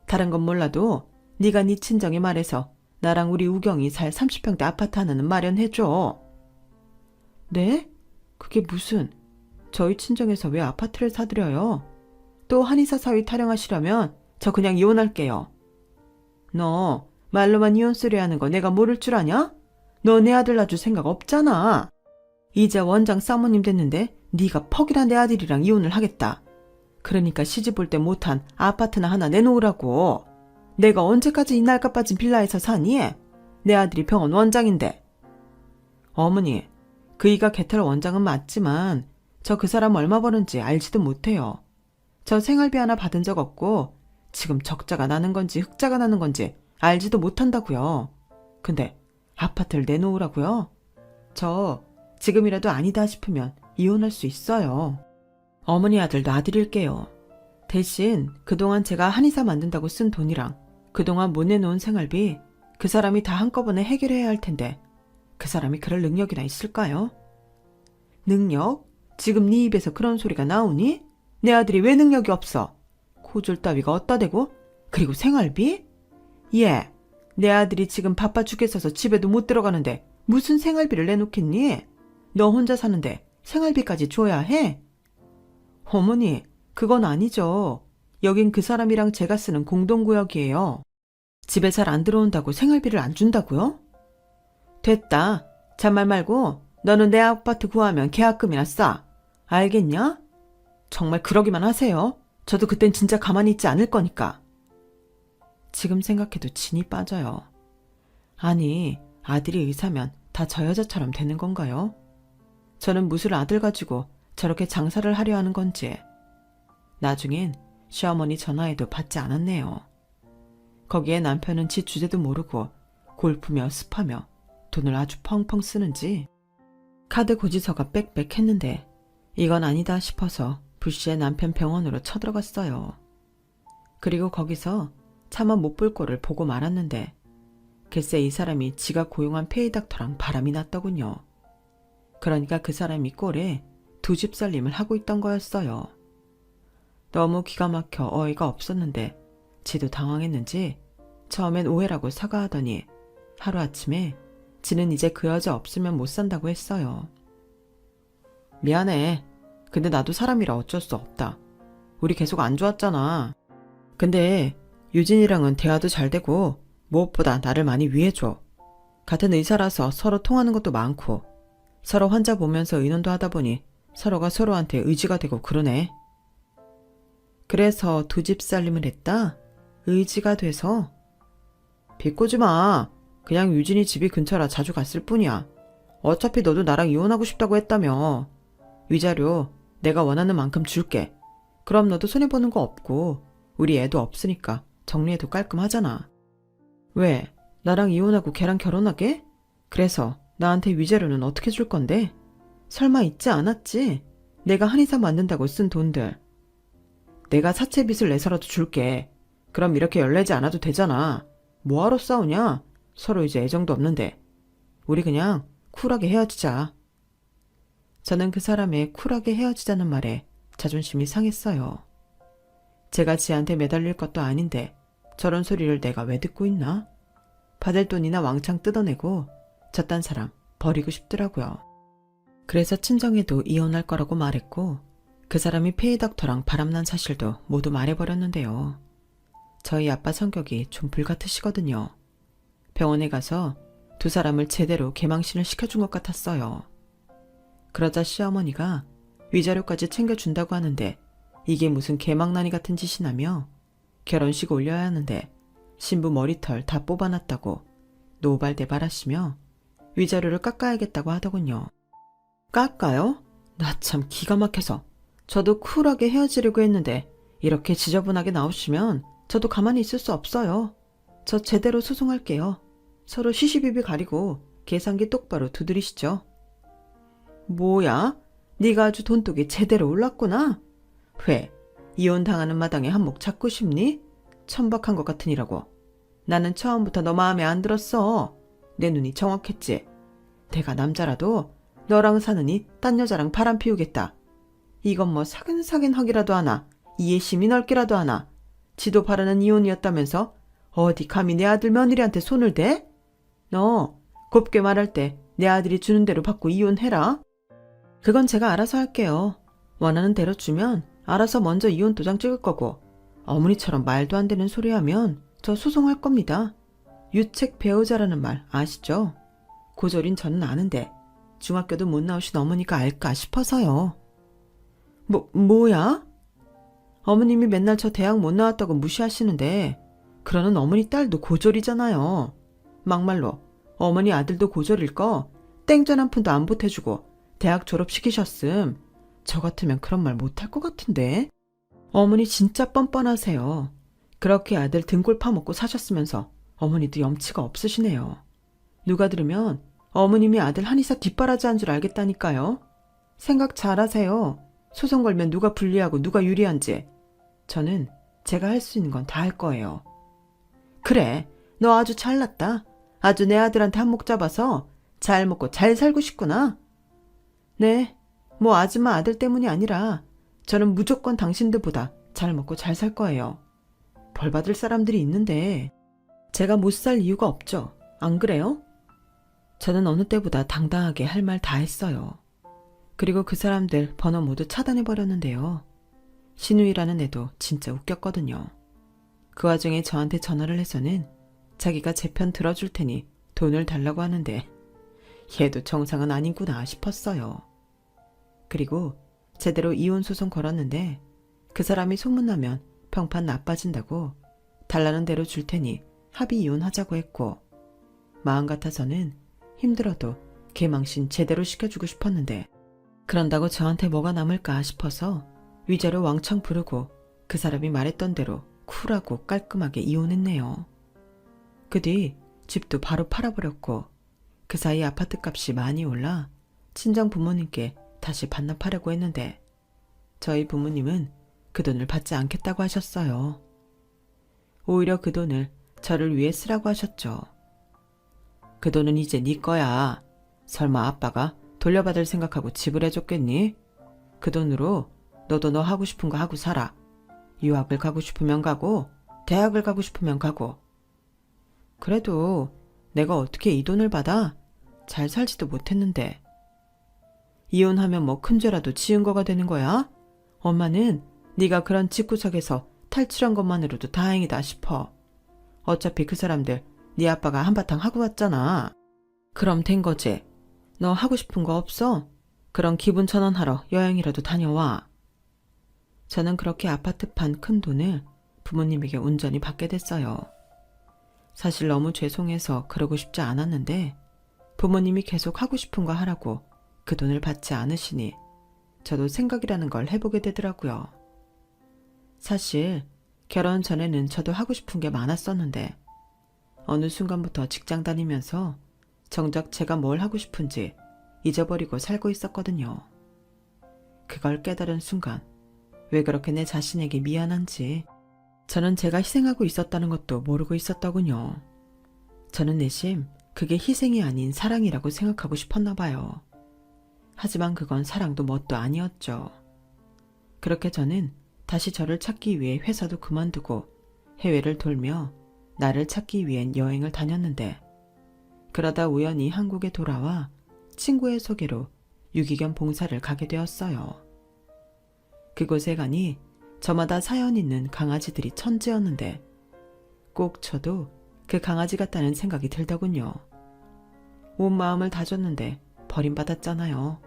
다른 건 몰라도 네가 네 친정에 말해서 나랑 우리 우경이 살 30평대 아파트 하나는 마련해줘. 네? 그게 무슨... 저희 친정에서 왜 아파트를 사드려요? 또 한의사 사위 타령하시려면 저 그냥 이혼할게요. 너 말로만 이혼 소리 하는 거 내가 모를 줄 아냐? 너 내 아들 낳아줄 생각 없잖아. 이제 원장 사모님 됐는데 네가 퍽이란 내 아들이랑 이혼을 하겠다. 그러니까 시집 올 때 못한 아파트나 하나 내놓으라고. 내가 언제까지 이 날까 빠진 빌라에서 사니? 내 아들이 병원 원장인데. 어머니, 그이가 개털 원장은 맞지만 저 그 사람 얼마 버는지 알지도 못해요. 저 생활비 하나 받은 적 없고 지금 적자가 나는 건지 흑자가 나는 건지 알지도 못한다고요. 근데 아파트를 내놓으라고요? 저 지금이라도 아니다 싶으면 이혼할 수 있어요. 어머니 아들도 아들일게요. 대신 그동안 제가 한의사 만든다고 쓴 돈이랑 그동안 못 내놓은 생활비 그 사람이 다 한꺼번에 해결해야 할 텐데 그 사람이 그럴 능력이나 있을까요? 능력? 지금 네 입에서 그런 소리가 나오니? 내 아들이 왜 능력이 없어? 고졸 따위가 어따 대고? 그리고 생활비? 예, 내 아들이 지금 바빠 죽겠어서 집에도 못 들어가는데 무슨 생활비를 내놓겠니? 너 혼자 사는데 생활비까지 줘야 해? 어머니, 그건 아니죠. 여긴 그 사람이랑 제가 쓰는 공동구역이에요. 집에 잘 안 들어온다고 생활비를 안 준다고요? 됐다. 잔말 말고 너는 내 아파트 구하면 계약금이나 싸. 알겠냐? 정말 그러기만 하세요. 저도 그땐 진짜 가만히 있지 않을 거니까. 지금 생각해도 진이 빠져요. 아니, 아들이 의사면 다 저 여자처럼 되는 건가요? 저는 무술 아들 가지고 저렇게 장사를 하려 하는 건지. 나중엔 시어머니 전화해도 받지 않았네요. 거기에 남편은 지 주제도 모르고 골프며 습하며 돈을 아주 펑펑 쓰는지 카드 고지서가 빽빽했는데 이건 아니다 싶어서 불시에 남편 병원으로 쳐들어갔어요. 그리고 거기서 차마 못 볼 꼴을 보고 말았는데 글쎄 이 사람이 지가 고용한 페이닥터랑 바람이 났더군요. 그러니까 그 사람이 꼴에 두 집 살림을 하고 있던 거였어요. 너무 기가 막혀 어이가 없었는데 지도 당황했는지 처음엔 오해라고 사과하더니 하루아침에 지는 이제 그 여자 없으면 못 산다고 했어요. 미안해. 근데 나도 사람이라 어쩔 수 없다. 우리 계속 안 좋았잖아. 근데 유진이랑은 대화도 잘 되고 무엇보다 나를 많이 위해줘. 같은 의사라서 서로 통하는 것도 많고 서로 환자 보면서 의논도 하다 보니 서로가 서로한테 의지가 되고 그러네. 그래서 두 집 살림을 했다? 의지가 돼서? 비꼬지 마. 그냥 유진이 집이 근처라 자주 갔을 뿐이야. 어차피 너도 나랑 이혼하고 싶다고 했다며. 위자료 내가 원하는 만큼 줄게. 그럼 너도 손해보는 거 없고 우리 애도 없으니까 정리해도 깔끔하잖아. 왜? 나랑 이혼하고 걔랑 결혼하게? 그래서 나한테 위자료는 어떻게 줄 건데? 설마 잊지 않았지? 내가 한의사 만든다고 쓴 돈들. 내가 사채빚을 내서라도 줄게. 그럼 이렇게 열내지 않아도 되잖아. 뭐하러 싸우냐? 서로 이제 애정도 없는데. 우리 그냥 쿨하게 헤어지자. 저는 그 사람의 쿨하게 헤어지자는 말에 자존심이 상했어요. 제가 지한테 매달릴 것도 아닌데 저런 소리를 내가 왜 듣고 있나? 받을 돈이나 왕창 뜯어내고 저딴 사람 버리고 싶더라고요. 그래서 친정에도 이혼할 거라고 말했고 그 사람이 페이닥터랑 바람난 사실도 모두 말해버렸는데요. 저희 아빠 성격이 좀 불같으시거든요. 병원에 가서 두 사람을 제대로 개망신을 시켜준 것 같았어요. 그러자 시어머니가 위자료까지 챙겨준다고 하는데 이게 무슨 개망나니 같은 짓이냐며 결혼식 올려야 하는데 신부 머리털 다 뽑아놨다고 노발대발하시며 위자료를 깎아야겠다고 하더군요. 깎아요? 나 참 기가 막혀서 저도 쿨하게 헤어지려고 했는데 이렇게 지저분하게 나오시면 저도 가만히 있을 수 없어요. 저 제대로 소송할게요. 서로 시시비비 가리고 계산기 똑바로 두드리시죠. 뭐야? 네가 아주 돈독이 제대로 올랐구나. 왜? 이혼당하는 마당에 한몫 잡고 싶니? 천박한 것 같으니라고. 나는 처음부터 너 마음에 안 들었어. 내 눈이 정확했지. 내가 남자라도 너랑 사느니 딴 여자랑 바람 피우겠다. 이건 뭐 사근사근하기라도 하나. 이해심이 넓기라도 하나. 지도 바라는 이혼이었다면서 어디 감히 내 아들 며느리한테 손을 대? 너 곱게 말할 때 내 아들이 주는 대로 받고 이혼해라. 그건 제가 알아서 할게요. 원하는 대로 주면 알아서 먼저 이혼 도장 찍을 거고 어머니처럼 말도 안 되는 소리 하면 저 소송할 겁니다. 유책 배우자라는 말 아시죠? 고졸인 저는 아는데 중학교도 못 나오신 어머니가 알까 싶어서요. 뭐야? 어머님이 맨날 저 대학 못 나왔다고 무시하시는데 그러는 어머니 딸도 고졸이잖아요. 막말로 어머니 아들도 고졸일 거 땡전 한 푼도 안 보태주고 대학 졸업시키셨음. 저 같으면 그런 말 못할 것 같은데. 어머니 진짜 뻔뻔하세요. 그렇게 아들 등골 파먹고 사셨으면서 어머니도 염치가 없으시네요. 누가 들으면 어머님이 아들 한의사 뒷바라지한 줄 알겠다니까요. 생각 잘하세요. 소송 걸면 누가 불리하고 누가 유리한지. 저는 제가 할 수 있는 건 다 할 거예요. 그래, 너 아주 잘났다. 아주 내 아들한테 한몫 잡아서 잘 먹고 잘 살고 싶구나. 네, 뭐 아줌마 아들 때문이 아니라 저는 무조건 당신들보다 잘 먹고 잘 살 거예요. 벌 받을 사람들이 있는데 제가 못 살 이유가 없죠. 안 그래요? 저는 어느 때보다 당당하게 할 말 다 했어요. 그리고 그 사람들 번호 모두 차단해버렸는데요. 신우이라는 애도 진짜 웃겼거든요. 그 와중에 저한테 전화를 해서는 자기가 제 편 들어줄 테니 돈을 달라고 하는데 얘도 정상은 아니구나 싶었어요. 그리고 제대로 이혼 소송 걸었는데 그 사람이 소문나면 평판 나빠진다고 달라는 대로 줄 테니 합의 이혼하자고 했고, 마음 같아서는 힘들어도 개망신 제대로 시켜주고 싶었는데 그런다고 저한테 뭐가 남을까 싶어서 위자료 왕창 부르고 그 사람이 말했던 대로 쿨하고 깔끔하게 이혼했네요. 그 뒤 집도 바로 팔아버렸고 그 사이 아파트 값이 많이 올라 친정 부모님께 다시 반납하려고 했는데 저희 부모님은 그 돈을 받지 않겠다고 하셨어요. 오히려 그 돈을 저를 위해 쓰라고 하셨죠. 그 돈은 이제 네 거야. 설마 아빠가 돌려받을 생각하고 지불해줬겠니? 그 돈으로 너도 너 하고 싶은 거 하고 살아. 유학을 가고 싶으면 가고 대학을 가고 싶으면 가고. 그래도 내가 어떻게 이 돈을 받아? 잘 살지도 못했는데. 이혼하면 뭐 큰 죄라도 지은 거가 되는 거야? 엄마는 네가 그런 집구석에서 탈출한 것만으로도 다행이다 싶어. 어차피 그 사람들 네 아빠가 한바탕 하고 왔잖아. 그럼 된 거지. 너 하고 싶은 거 없어? 그럼 기분 전환하러 여행이라도 다녀와. 저는 그렇게 아파트 판 큰 돈을 부모님에게 온전히 받게 됐어요. 사실 너무 죄송해서 그러고 싶지 않았는데 부모님이 계속 하고 싶은 거 하라고 그 돈을 받지 않으시니 저도 생각이라는 걸 해보게 되더라고요. 사실 결혼 전에는 저도 하고 싶은 게 많았었는데 어느 순간부터 직장 다니면서 정작 제가 뭘 하고 싶은지 잊어버리고 살고 있었거든요. 그걸 깨달은 순간 왜 그렇게 내 자신에게 미안한지 저는 제가 희생하고 있었다는 것도 모르고 있었더군요. 저는 내심 그게 희생이 아닌 사랑이라고 생각하고 싶었나 봐요. 하지만 그건 사랑도 뭣도 아니었죠. 그렇게 저는 다시 저를 찾기 위해 회사도 그만두고 해외를 돌며 나를 찾기 위한 여행을 다녔는데 그러다 우연히 한국에 돌아와 친구의 소개로 유기견 봉사를 가게 되었어요. 그곳에 가니 저마다 사연 있는 강아지들이 천지였는데 꼭 저도 그 강아지 같다는 생각이 들더군요. 온 마음을 다줬는데 버림받았잖아요.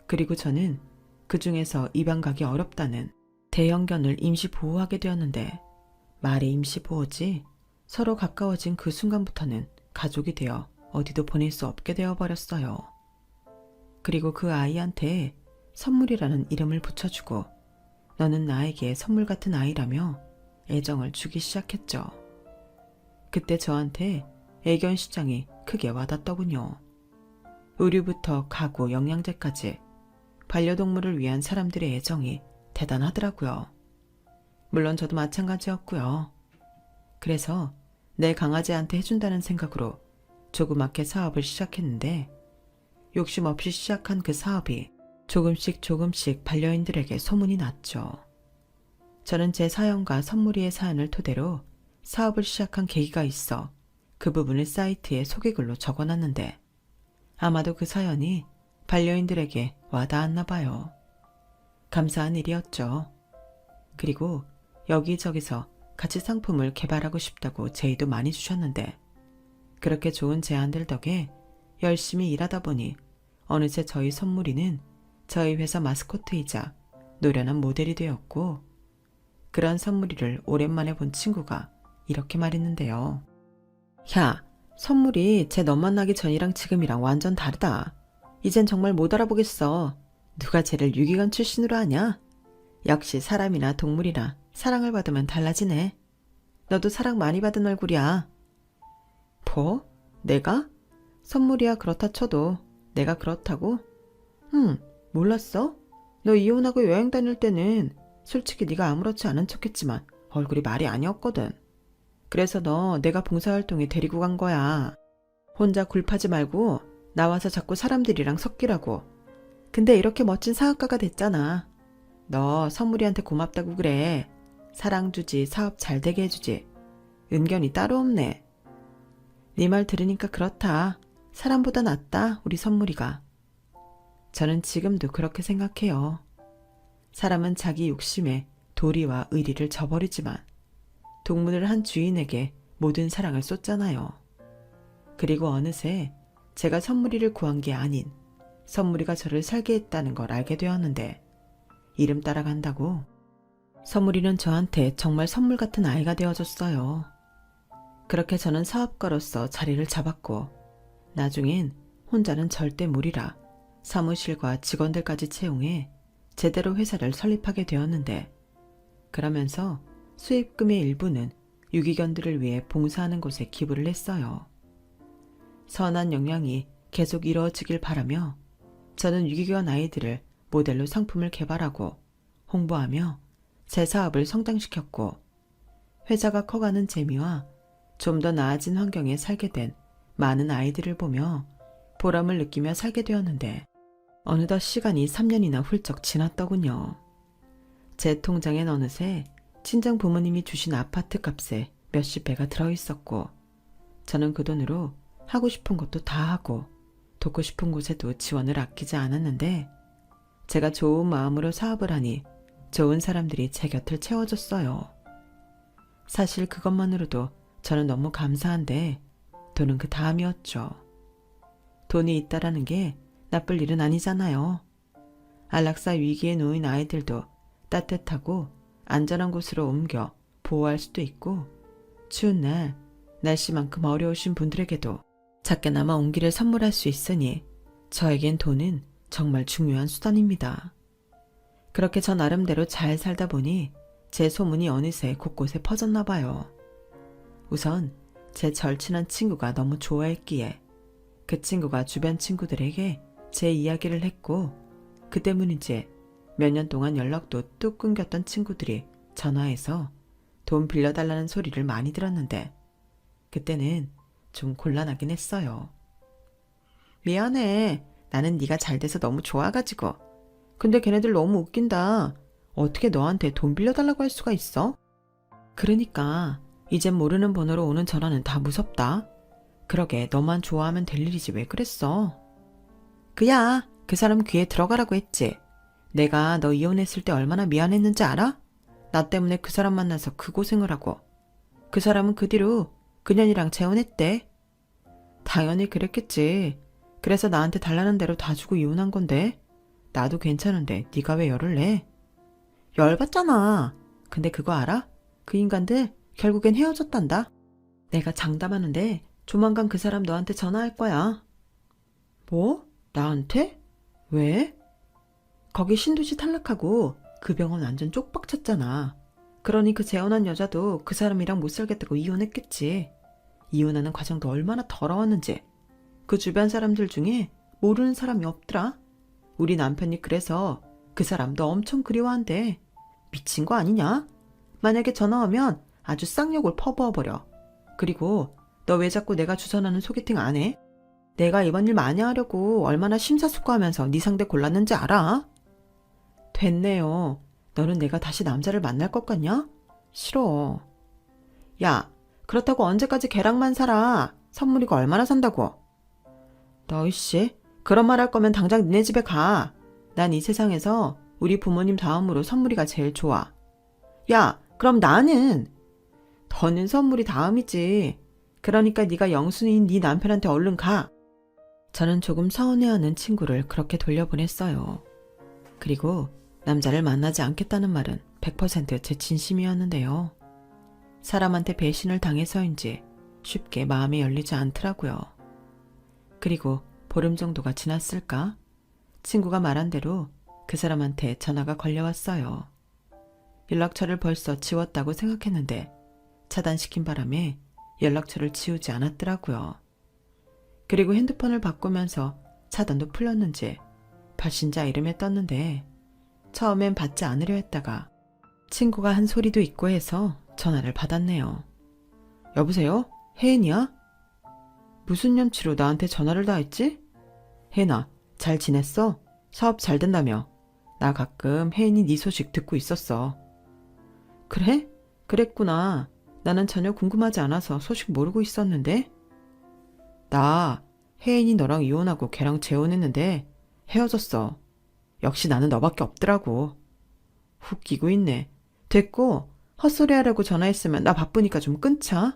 그리고 저는 그 중에서 입양 가기 어렵다는 대형견을 임시 보호하게 되었는데 말이 임시 보호지 서로 가까워진 그 순간부터는 가족이 되어 어디도 보낼 수 없게 되어버렸어요. 그리고 그 아이한테 선물이라는 이름을 붙여주고 너는 나에게 선물 같은 아이라며 애정을 주기 시작했죠. 그때 저한테 애견 시장이 크게 와닿더군요. 의류부터 가구, 영양제까지 반려동물을 위한 사람들의 애정이 대단하더라고요. 물론 저도 마찬가지였고요. 그래서 내 강아지한테 해준다는 생각으로 조그맣게 사업을 시작했는데 욕심 없이 시작한 그 사업이 조금씩 반려인들에게 소문이 났죠. 저는 제 사연과 선물이의 사연을 토대로 사업을 시작한 계기가 있어 그 부분을 사이트에 소개글로 적어놨는데 아마도 그 사연이 반려인들에게 와닿았나 봐요. 감사한 일이었죠. 그리고 여기저기서 같이 상품을 개발하고 싶다고 제의도 많이 주셨는데 그렇게 좋은 제안들 덕에 열심히 일하다 보니 어느새 저희 선물이는 저희 회사 마스코트이자 노련한 모델이 되었고 그런 선물이를 오랜만에 본 친구가 이렇게 말했는데요. 야, 선물이 쟤 너 만나기 전이랑 지금이랑 완전 다르다. 이젠 정말 못 알아보겠어. 누가 쟤를 유기견 출신으로 하냐? 역시 사람이나 동물이나 사랑을 받으면 달라지네. 너도 사랑 많이 받은 얼굴이야. 뭐? 내가? 선물이야 그렇다 쳐도 내가 그렇다고? 몰랐어? 너 이혼하고 여행 다닐 때는 솔직히 네가 아무렇지 않은 척했지만 얼굴이 말이 아니었거든. 그래서 너 내가 봉사활동에 데리고 간 거야. 혼자 굴파지 말고 나와서 자꾸 사람들이랑 섞이라고. 근데 이렇게 멋진 사업가가 됐잖아. 너 선물이한테 고맙다고 그래. 사랑 주지, 사업 잘 되게 해주지. 은견이 따로 없네. 네 말 들으니까 그렇다. 사람보다 낫다, 우리 선물이가. 저는 지금도 그렇게 생각해요. 사람은 자기 욕심에 도리와 의리를 저버리지만 동물을 한 주인에게 모든 사랑을 쏟잖아요. 그리고 어느새 제가 선물이를 구한 게 아닌 선물이가 저를 살게 했다는 걸 알게 되었는데 이름 따라간다고 선물이는 저한테 정말 선물 같은 아이가 되어줬어요. 그렇게 저는 사업가로서 자리를 잡았고 나중엔 혼자는 절대 무리라 사무실과 직원들까지 채용해 제대로 회사를 설립하게 되었는데 그러면서 수입금의 일부는 유기견들을 위해 봉사하는 곳에 기부를 했어요. 선한 영향이 계속 이루어지길 바라며 저는 유기견 아이들을 모델로 상품을 개발하고 홍보하며 제 사업을 성장시켰고 회사가 커가는 재미와 좀 더 나아진 환경에 살게 된 많은 아이들을 보며 보람을 느끼며 살게 되었는데 어느덧 시간이 3년이나 훌쩍 지났더군요. 제 통장엔 어느새 친정 부모님이 주신 아파트 값에 몇십 배가 들어있었고 저는 그 돈으로 하고 싶은 것도 다 하고 돕고 싶은 곳에도 지원을 아끼지 않았는데 제가 좋은 마음으로 사업을 하니 좋은 사람들이 제 곁을 채워줬어요. 사실 그것만으로도 저는 너무 감사한데 돈은 그 다음이었죠. 돈이 있다라는 게 나쁠 일은 아니잖아요. 안락사 위기에 놓인 아이들도 따뜻하고 안전한 곳으로 옮겨 보호할 수도 있고 추운 날 날씨만큼 어려우신 분들에게도 작게나마 온기를 선물할 수 있으니 저에겐 돈은 정말 중요한 수단입니다. 그렇게 저 나름대로 잘 살다 보니 제 소문이 어느새 곳곳에 퍼졌나 봐요. 우선 제 절친한 친구가 너무 좋아했기에 그 친구가 주변 친구들에게 제 이야기를 했고 그 때문인지 몇 년 동안 연락도 뚝 끊겼던 친구들이 전화해서 돈 빌려달라는 소리를 많이 들었는데 그때는 좀 곤란하긴 했어요. 미안해. 나는 네가 잘 돼서 너무 좋아가지고. 근데 걔네들 너무 웃긴다. 어떻게 너한테 돈 빌려달라고 할 수가 있어? 그러니까 이젠 모르는 번호로 오는 전화는 다 무섭다. 그러게 너만 좋아하면 될 일이지 왜 그랬어? 그야 그 사람 귀에 들어가라고 했지. 내가 너 이혼했을 때 얼마나 미안했는지 알아? 나 때문에 그 사람 만나서 그 고생을 하고 그 사람은 그 뒤로 그년이랑 재혼했대. 당연히 그랬겠지. 그래서 나한테 달라는 대로 다 주고 이혼한 건데 나도 괜찮은데 네가 왜 열을 내? 열받잖아. 근데 그거 알아? 그 인간들 결국엔 헤어졌단다. 내가 장담하는데 조만간 그 사람 너한테 전화할 거야. 뭐? 나한테? 왜? 거기 신도시 탈락하고 그 병원 완전 쪽박 찼잖아. 그러니 그 재혼한 여자도 그 사람이랑 못 살겠다고 이혼했겠지. 이혼하는 과정도 얼마나 더러웠는지. 그 주변 사람들 중에 모르는 사람이 없더라. 우리 남편이 그래서 그 사람도 엄청 그리워한대. 미친 거 아니냐? 만약에 전화 오면 아주 쌍욕을 퍼부어버려. 그리고 너 왜 자꾸 내가 주선하는 소개팅 안 해? 내가 이번 일 많이 하려고 얼마나 심사숙고하면서 네 상대 골랐는지 알아? 됐네요. 너는 내가 다시 남자를 만날 것 같냐? 싫어. 야, 그렇다고 언제까지 걔랑만 살아? 선물이가 얼마나 산다고? 너이씨, 그런 말 할 거면 당장 니네 집에 가. 난 이 세상에서 우리 부모님 다음으로 선물이가 제일 좋아. 야, 그럼 나는? 너는 선물이 다음이지. 그러니까 네가 영순이인 네 남편한테 얼른 가. 저는 조금 서운해하는 친구를 그렇게 돌려보냈어요. 그리고 남자를 만나지 않겠다는 말은 100%제 진심이었는데요. 사람한테 배신을 당해서인지 쉽게 마음이 열리지 않더라고요. 그리고 보름 정도가 지났을까? 친구가 말한 대로 그 사람한테 전화가 걸려왔어요. 연락처를 벌써 지웠다고 생각했는데 차단시킨 바람에 연락처를 지우지 않았더라고요. 그리고 핸드폰을 바꾸면서 차단도 풀렸는지 발신자 이름에 떴는데 처음엔 받지 않으려 했다가 친구가 한 소리도 있고 해서 전화를 받았네요. 여보세요? 혜인이야? 무슨 염치로 나한테 전화를 다 했지? 혜인아, 잘 지냈어? 사업 잘 된다며? 나 가끔 혜인이 네 소식 듣고 있었어. 그래? 그랬구나. 나는 전혀 궁금하지 않아서 소식 모르고 있었는데. 나 혜인이 너랑 이혼하고 걔랑 재혼했는데 헤어졌어. 역시 나는 너밖에 없더라고. 웃기고 있네. 됐고 헛소리 하려고 전화했으면 나 바쁘니까 좀 끊자.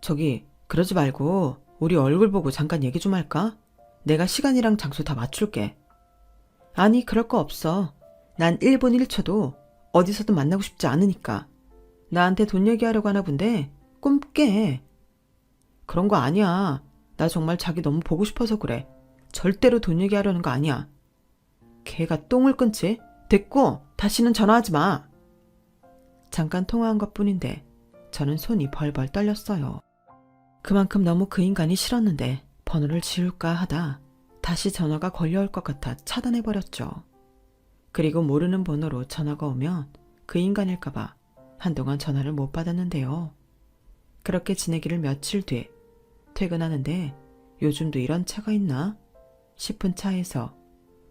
저기 그러지 말고 우리 얼굴 보고 잠깐 얘기 좀 할까? 내가 시간이랑 장소 다 맞출게. 아니 그럴 거 없어. 난 1분 1초도 어디서든 만나고 싶지 않으니까. 나한테 돈 얘기하려고 하나 본데 꿈 깨. 그런 거 아니야. 나 정말 자기 너무 보고 싶어서 그래. 절대로 돈 얘기하려는 거 아니야. 걔가 똥을 끊지? 됐고 다시는 전화하지 마. 잠깐 통화한 것뿐인데 저는 손이 벌벌 떨렸어요. 그만큼 너무 그 인간이 싫었는데 번호를 지울까 하다 다시 전화가 걸려올 것 같아 차단해버렸죠. 그리고 모르는 번호로 전화가 오면 그 인간일까봐 한동안 전화를 못 받았는데요. 그렇게 지내기를 며칠 뒤 퇴근하는데 요즘도 이런 차가 있나 싶은 차에서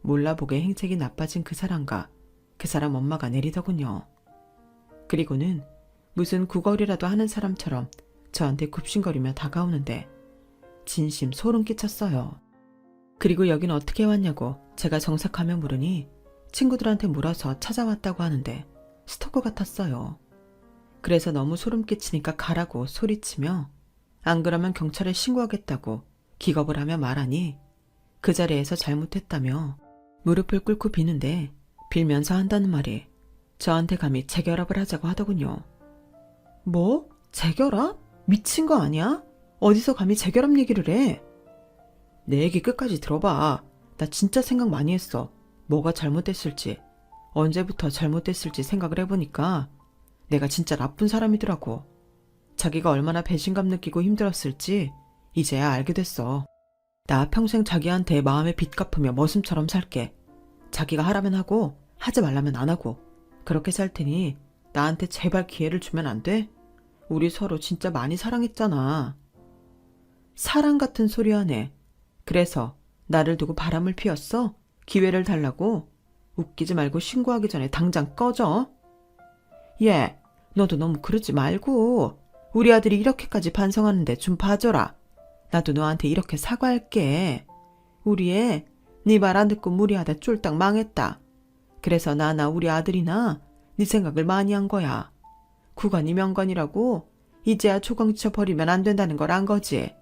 몰라보게 행색이 나빠진 그 사람과 그 사람 엄마가 내리더군요. 그리고는 무슨 구걸이라도 하는 사람처럼 저한테 굽신거리며 다가오는데 진심 소름 끼쳤어요. 그리고 여긴 어떻게 왔냐고 제가 정색하며 물으니 친구들한테 물어서 찾아왔다고 하는데 스토커 같았어요. 그래서 너무 소름 끼치니까 가라고 소리치며 안 그러면 경찰에 신고하겠다고 기겁을 하며 말하니 그 자리에서 잘못했다며 무릎을 꿇고 비는데 빌면서 한다는 말이 저한테 감히 재결합을 하자고 하더군요. 뭐? 재결합? 미친 거 아니야? 어디서 감히 재결합 얘기를 해? 내 얘기 끝까지 들어봐. 나 진짜 생각 많이 했어. 뭐가 잘못됐을지, 언제부터 잘못됐을지 생각을 해보니까 내가 진짜 나쁜 사람이더라고. 자기가 얼마나 배신감 느끼고 힘들었을지 이제야 알게 됐어. 나 평생 자기한테 마음의 빚 갚으며 머슴처럼 살게. 자기가 하라면 하고 하지 말라면 안 하고 그렇게 살 테니 나한테 제발 기회를 주면 안 돼? 우리 서로 진짜 많이 사랑했잖아. 사랑 같은 소리 하네. 그래서 나를 두고 바람을 피웠어? 기회를 달라고? 웃기지 말고 신고하기 전에 당장 꺼져. 얘, 너도 너무 그러지 말고 우리 아들이 이렇게까지 반성하는데 좀 봐줘라. 나도 너한테 이렇게 사과할게. 우리 애 네 말 안 듣고 무리하다 쫄딱 망했다. 그래서 나나 우리 아들이나 네 생각을 많이 한 거야. 구관이 명관이라고 이제야 조강쳐 버리면 안 된다는 걸 안 거지.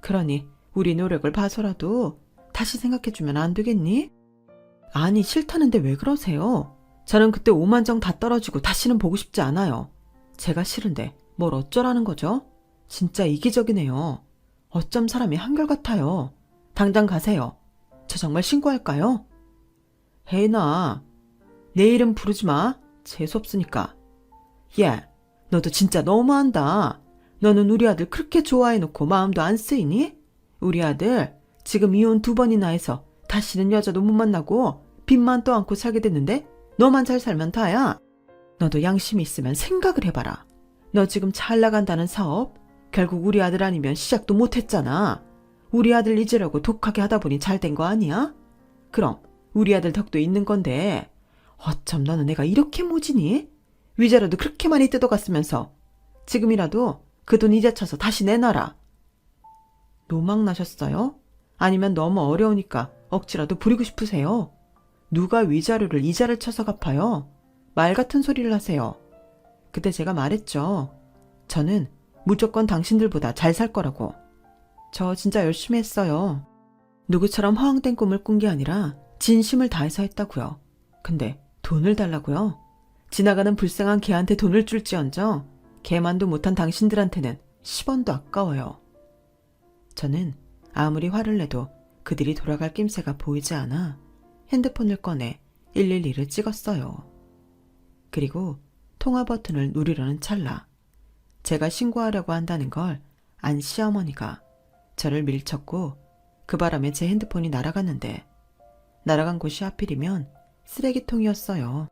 그러니 우리 노력을 봐서라도 다시 생각해주면 안 되겠니? 아니 싫다는데 왜 그러세요? 저는 그때 오만정 다 떨어지고 다시는 보고 싶지 않아요. 제가 싫은데 뭘 어쩌라는 거죠? 진짜 이기적이네요. 어쩜 사람이 한결같아요. 당장 가세요. 저 정말 신고할까요? 혜인아, 내 이름 부르지 마. 재수없으니까. 야, 너도 진짜 너무한다. 너는 우리 아들 그렇게 좋아해놓고 마음도 안 쓰이니? 우리 아들 지금 이혼 2번이나 해서 다시는 여자도 못 만나고 빚만 떠안고 살게 됐는데 너만 잘 살면 다야. 너도 양심이 있으면 생각을 해봐라. 너 지금 잘 나간다는 사업 결국 우리 아들 아니면 시작도 못했잖아. 우리 아들 잊으려고 독하게 하다 보니 잘 된 거 아니야? 그럼 우리 아들 덕도 있는 건데 어쩜 너는 내가 이렇게 모지니? 위자료도 그렇게 많이 뜯어갔으면서 지금이라도 그 돈 이자 쳐서 다시 내놔라. 노망 나셨어요? 아니면 너무 어려우니까 억지라도 부리고 싶으세요? 누가 위자료를 이자를 쳐서 갚아요? 말 같은 소리를 하세요. 그때 제가 말했죠. 저는 무조건 당신들보다 잘 살 거라고. 저 진짜 열심히 했어요. 누구처럼 허황된 꿈을 꾼 게 아니라 진심을 다해서 했다고요. 근데 돈을 달라고요? 지나가는 불쌍한 개한테 돈을 줄지언정 개만도 못한 당신들한테는 10원도 아까워요. 저는 아무리 화를 내도 그들이 돌아갈 낌새가 보이지 않아 핸드폰을 꺼내 112를 찍었어요. 그리고 통화 버튼을 누르려는 찰나 제가 신고하려고 한다는 걸 안 시어머니가 저를 밀쳤고 그 바람에 제 핸드폰이 날아갔는데 날아간 곳이 하필이면 쓰레기통이었어요.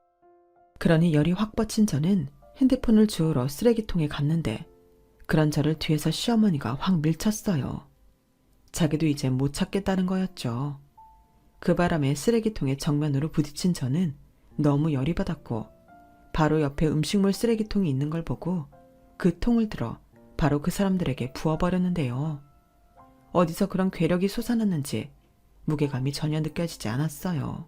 그러니 열이 확 뻗친 저는 핸드폰을 주우러 쓰레기통에 갔는데 그런 저를 뒤에서 시어머니가 확 밀쳤어요. 자기도 이제 못 찾겠다는 거였죠. 그 바람에 쓰레기통에 정면으로 부딪힌 저는 너무 열이 받았고 바로 옆에 음식물 쓰레기통이 있는 걸 보고 그 통을 들어 바로 그 사람들에게 부어버렸는데요. 어디서 그런 괴력이 솟아났는지 무게감이 전혀 느껴지지 않았어요.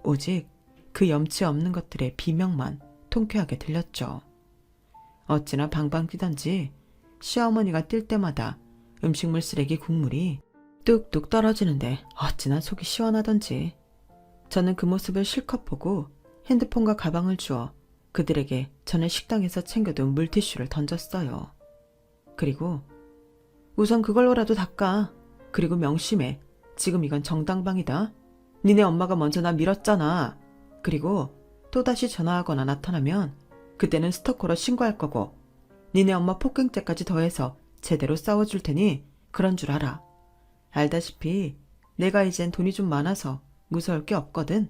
오직 그 염치 없는 것들의 비명만 통쾌하게 들렸죠. 어찌나 방방 뛰던지 시어머니가 뛸 때마다 음식물 쓰레기 국물이 뚝뚝 떨어지는데 어찌나 속이 시원하던지 저는 그 모습을 실컷 보고 핸드폰과 가방을 주어 그들에게 전에 식당에서 챙겨둔 물티슈를 던졌어요. 그리고 우선 그걸로라도 닦아. 그리고 명심해. 지금 이건 정당방이다. 니네 엄마가 먼저 나 밀었잖아. 그리고 또다시 전화하거나 나타나면 그때는 스토커로 신고할 거고 니네 엄마 폭행죄까지 더해서 제대로 싸워줄 테니 그런 줄 알아. 알다시피 내가 이젠 돈이 좀 많아서 무서울 게 없거든.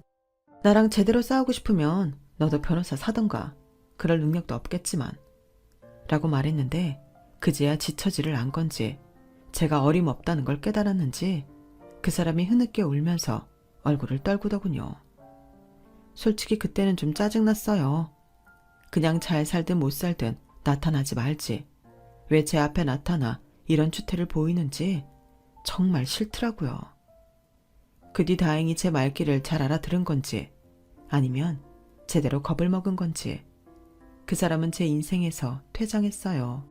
나랑 제대로 싸우고 싶으면 너도 변호사 사던가. 그럴 능력도 없겠지만 라고 말했는데 그제야 지처지를 안 건지 제가 어림없다는 걸 깨달았는지 그 사람이 흐느껴 울면서 얼굴을 떨구더군요. 솔직히 그때는 좀 짜증났어요. 그냥 잘 살든 못 살든 나타나지 말지. 왜 제 앞에 나타나 이런 추태를 보이는지 정말 싫더라고요. 그 뒤 다행히 제 말귀를 잘 알아들은 건지 아니면 제대로 겁을 먹은 건지 그 사람은 제 인생에서 퇴장했어요.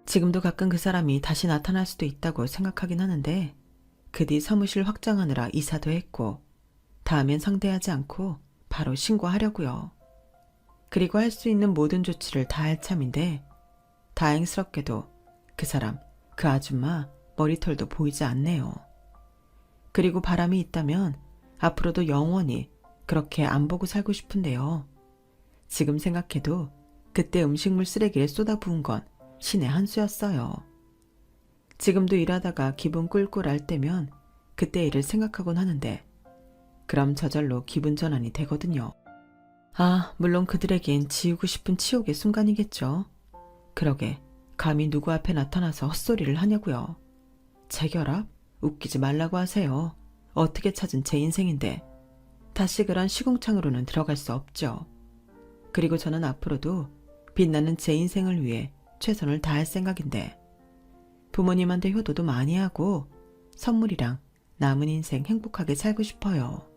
지금도 가끔 그 사람이 다시 나타날 수도 있다고 생각하긴 하는데 그 뒤 사무실 확장하느라 이사도 했고 다음엔 상대하지 않고 바로 신고하려고요. 그리고 할 수 있는 모든 조치를 다 할 참인데 다행스럽게도 그 사람, 그 아줌마 머리털도 보이지 않네요. 그리고 바람이 있다면 앞으로도 영원히 그렇게 안 보고 살고 싶은데요. 지금 생각해도 그때 음식물 쓰레기를 쏟아부은 건 신의 한 수였어요. 지금도 일하다가 기분 꿀꿀할 때면 그때 일을 생각하곤 하는데 그럼 저절로 기분 전환이 되거든요. 아, 물론 그들에겐 지우고 싶은 치욕의 순간이겠죠. 그러게 감히 누구 앞에 나타나서 헛소리를 하냐고요. 재결합? 웃기지 말라고 하세요. 어떻게 찾은 제 인생인데 다시 그런 시궁창으로는 들어갈 수 없죠. 그리고 저는 앞으로도 빛나는 제 인생을 위해 최선을 다할 생각인데 부모님한테 효도도 많이 하고 선물이랑 남은 인생 행복하게 살고 싶어요.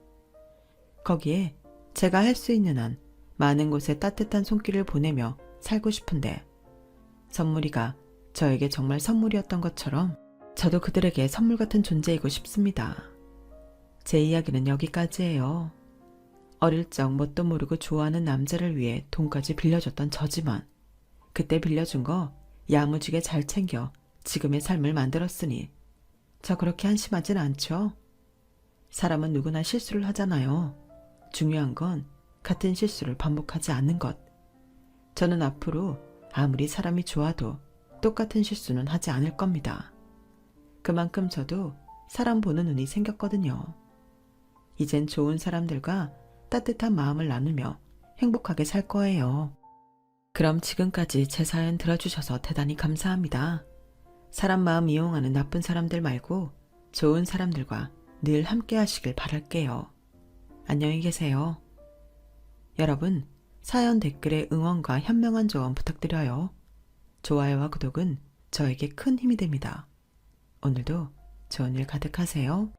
거기에 제가 할 수 있는 한 많은 곳에 따뜻한 손길을 보내며 살고 싶은데 선물이가 저에게 정말 선물이었던 것처럼 저도 그들에게 선물 같은 존재이고 싶습니다. 제 이야기는 여기까지예요. 어릴 적 뭣도 모르고 좋아하는 남자를 위해 돈까지 빌려줬던 저지만 그때 빌려준 거 야무지게 잘 챙겨 지금의 삶을 만들었으니 저 그렇게 한심하진 않죠. 사람은 누구나 실수를 하잖아요. 중요한 건 같은 실수를 반복하지 않는 것. 저는 앞으로 아무리 사람이 좋아도 똑같은 실수는 하지 않을 겁니다. 그만큼 저도 사람 보는 눈이 생겼거든요. 이젠 좋은 사람들과 따뜻한 마음을 나누며 행복하게 살 거예요. 그럼 지금까지 제 사연 들어주셔서 대단히 감사합니다. 사람 마음 이용하는 나쁜 사람들 말고 좋은 사람들과 늘 함께 하시길 바랄게요. 안녕히 계세요. 여러분, 사연 댓글에 응원과 현명한 조언 부탁드려요. 좋아요와 구독은 저에게 큰 힘이 됩니다. 오늘도 좋은 일 가득하세요.